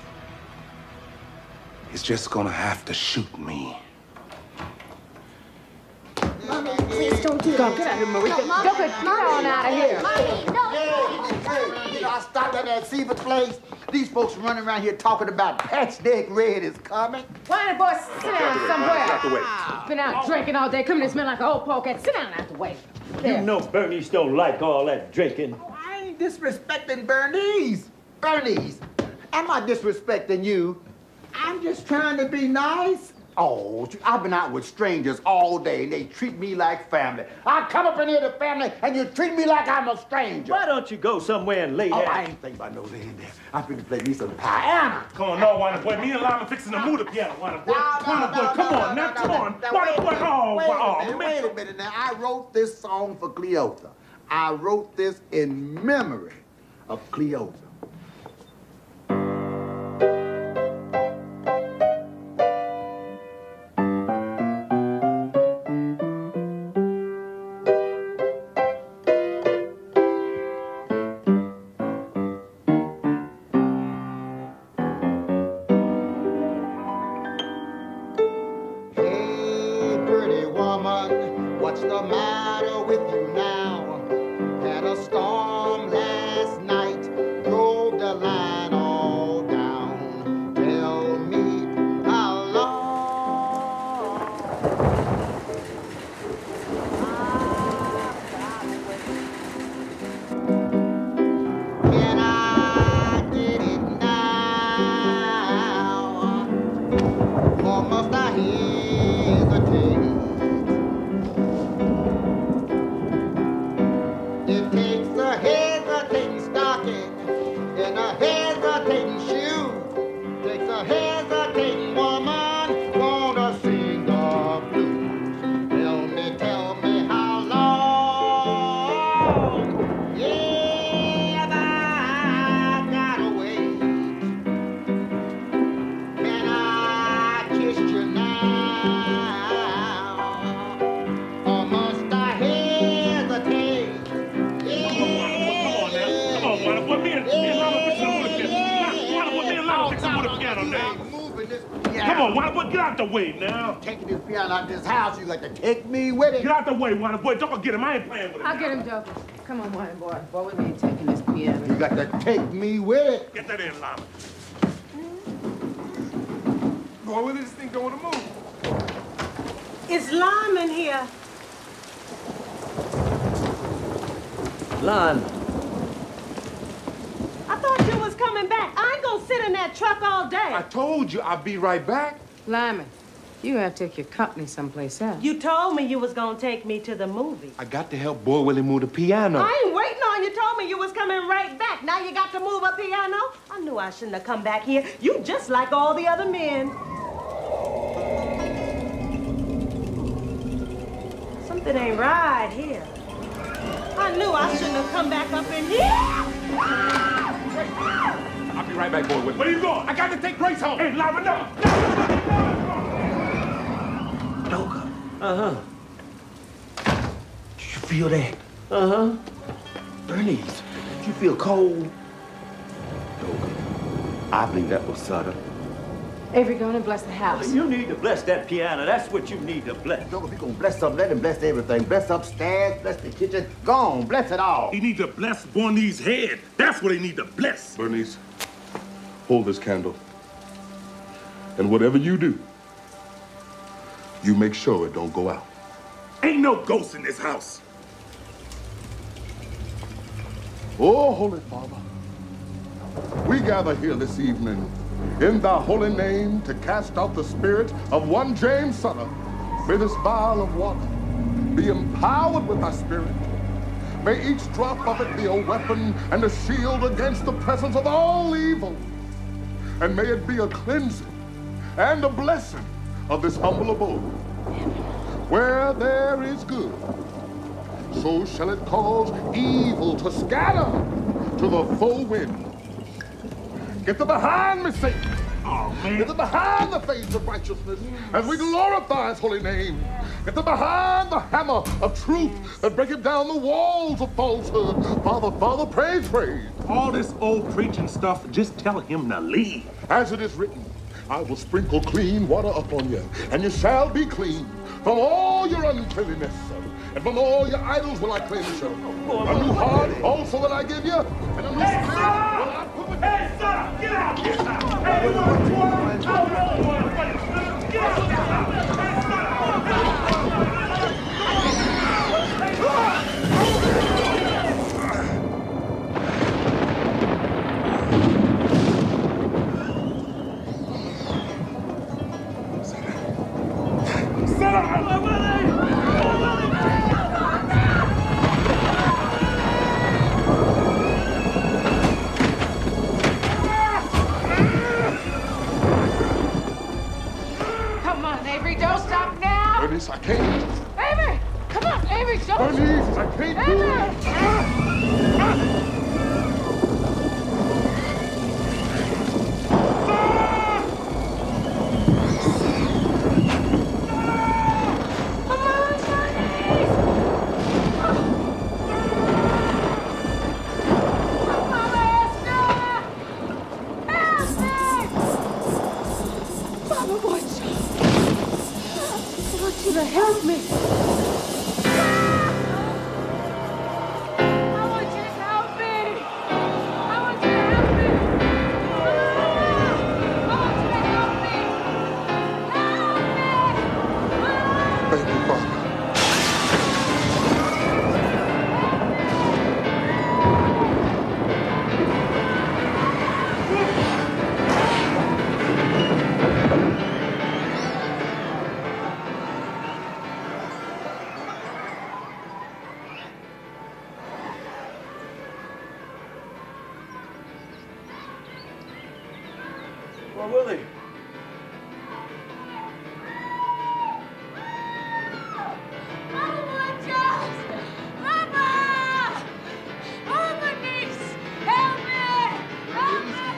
[SPEAKER 5] is just gonna have to shoot me.
[SPEAKER 3] Mommy, please don't do that.
[SPEAKER 2] Get out of here, Marie. Get on out of here.
[SPEAKER 3] Mommy, no.
[SPEAKER 7] I stopped at that Seaver place. These folks running around here talking about Patchneck Red is coming.
[SPEAKER 2] Why don't boy sit down somewhere?
[SPEAKER 5] Out the way.
[SPEAKER 2] Been out drinking all day, coming to smell like an old polecat. Sit down out the way.
[SPEAKER 4] You know Bernice don't like all that drinking.
[SPEAKER 7] Oh, I ain't disrespecting Bernice. Bernice, am I disrespecting you? I'm just trying to be nice. Oh, I've been out with strangers all day, and they treat me like family. I come up in here to family, and you treat me like I'm a stranger.
[SPEAKER 4] Why don't you go somewhere and lay
[SPEAKER 7] Oh,
[SPEAKER 4] down?
[SPEAKER 7] I ain't thinking about no laying there. I'm finna play me some piano.
[SPEAKER 5] Come on, no, Winer Boy. Me and Lyman fixing to move the piano, Winer Boy. Winer Boy, come on, now, come on. Winer Boy,
[SPEAKER 7] Wait a minute now. I wrote this song for Cleotha. I wrote this in memory of Cleotha. What's the matter with you now? Had a storm last night, drove the line all down. Tell me how long can I get it now? Or must I hesitate? It takes a hesitating stocking and a hesitating shoe. Takes a hesitating woman gonna sing the blues. Tell me how long? Yeah, I gotta wait. Can I kiss you now? Or must I hesitate?
[SPEAKER 5] Come on, Winer Boy, get out the way now.
[SPEAKER 7] Taking this piano out this house, you got to take me with it.
[SPEAKER 5] Get out the way, Winer Boy. Don't get him. I ain't playing with him.
[SPEAKER 2] I'll get him, Joker. Come on, Wine Boy. Boy, we ain't taking this piano.
[SPEAKER 7] You got to take me with it.
[SPEAKER 5] Get that in, Lyman.
[SPEAKER 8] Boy Willie, this thing don't want to move.
[SPEAKER 10] It's Lyman here.
[SPEAKER 4] Lyman.
[SPEAKER 10] I thought you was coming back. I ain't gonna sit in that truck all day.
[SPEAKER 5] I told you I'd be right back.
[SPEAKER 2] Lyman, you have to take your company someplace else.
[SPEAKER 10] You told me you was gonna take me to the movie.
[SPEAKER 5] I got to help Boy Willie move the piano.
[SPEAKER 10] I ain't waiting on you. Told me you was coming right back. Now you got to move a piano? I knew I shouldn't have come back here. You just like all the other men. Something ain't right here. I knew I shouldn't have come back up in here.
[SPEAKER 5] I'll be right back, Boy Willie. Where you going? I got to take Grace home. Hey, Lyman, no.
[SPEAKER 4] Doka. Uh-huh. Did you feel that? Uh-huh. Bernice, did you feel cold? Doka, I believe that was Sutter.
[SPEAKER 2] Avery, go on and bless the house.
[SPEAKER 4] You need to bless that piano. That's what you need to bless.
[SPEAKER 9] Doka, if you're gonna bless something, let him bless everything. Bless upstairs, bless the kitchen. Go on, bless it all.
[SPEAKER 5] He need to bless Bernice's head. That's what he need to bless.
[SPEAKER 6] Bernice, hold this candle. And whatever you do, you make sure it don't go out.
[SPEAKER 5] Ain't no ghost in this house.
[SPEAKER 6] Oh, Holy Father, we gather here this evening in thy holy name to cast out the spirit of one James Sutter. May this vial of water be empowered with thy spirit. May each drop of it be a weapon and a shield against the presence of all evil. And may it be a cleansing and a blessing of this humble abode. Where there is good, so shall it cause evil to scatter to the full wind. Get thee behind me, Satan.
[SPEAKER 5] Oh, man.
[SPEAKER 6] Get thee behind the face of righteousness as we glorify his holy name. Get thee behind the hammer of truth that breaketh down the walls of falsehood. Father, praise.
[SPEAKER 5] All this old preaching stuff, just tell him to leave.
[SPEAKER 6] As it is written, I will sprinkle clean water upon you, and you shall be clean from all your uncleanness. And from all your idols will I cleanse you. A new heart also will I give you, and a new spirit will I put within you.
[SPEAKER 5] Hey, son! Get out! Get out! Hey, you want to get out!
[SPEAKER 6] Bernice, I can't.
[SPEAKER 2] Avery! Come on, Avery, don't...
[SPEAKER 6] Bernice, I can't do it.
[SPEAKER 2] Help me!
[SPEAKER 4] Well, Willie.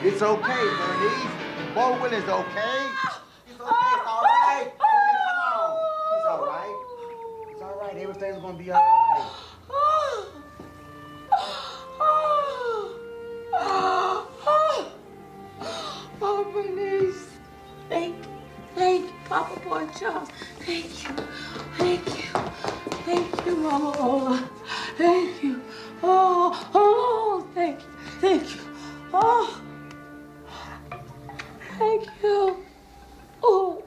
[SPEAKER 9] It's okay, Bernice. Boy Willie's okay. It's okay. It's all right. Come on. It's all right. It's all right. Everything's gonna be all right.
[SPEAKER 2] Oh, Bernice. Thank you, Papa Boy Charles. Thank you, Mama Ola. Thank you. Oh, thank you. Oh, thank you. Oh,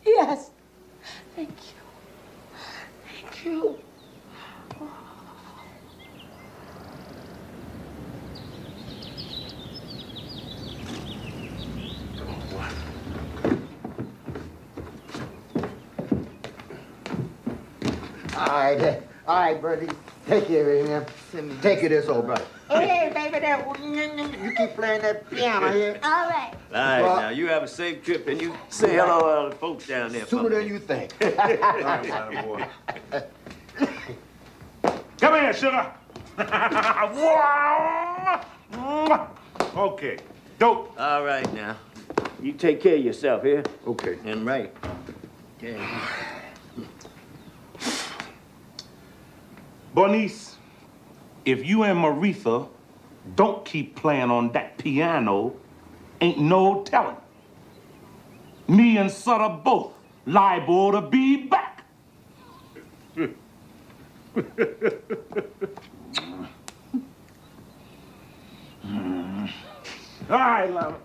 [SPEAKER 2] yes.
[SPEAKER 7] All right, Bertie. Take care of him. Take care of this old brother. Hey, baby, you keep playing that piano here.
[SPEAKER 3] All right.
[SPEAKER 4] All right, now, you have a safe trip, and you say hello to all the folks down there.
[SPEAKER 7] Sooner than you think.
[SPEAKER 5] All right, boy. Come here, sugar. Okay. Dope.
[SPEAKER 4] All right, now. You take care of yourself here.
[SPEAKER 5] Okay.
[SPEAKER 4] And right. Okay.
[SPEAKER 5] Bernice, if you and Maritha don't keep playing on that piano, ain't no telling. Me and Sutter both liable to be back. All right, Lama.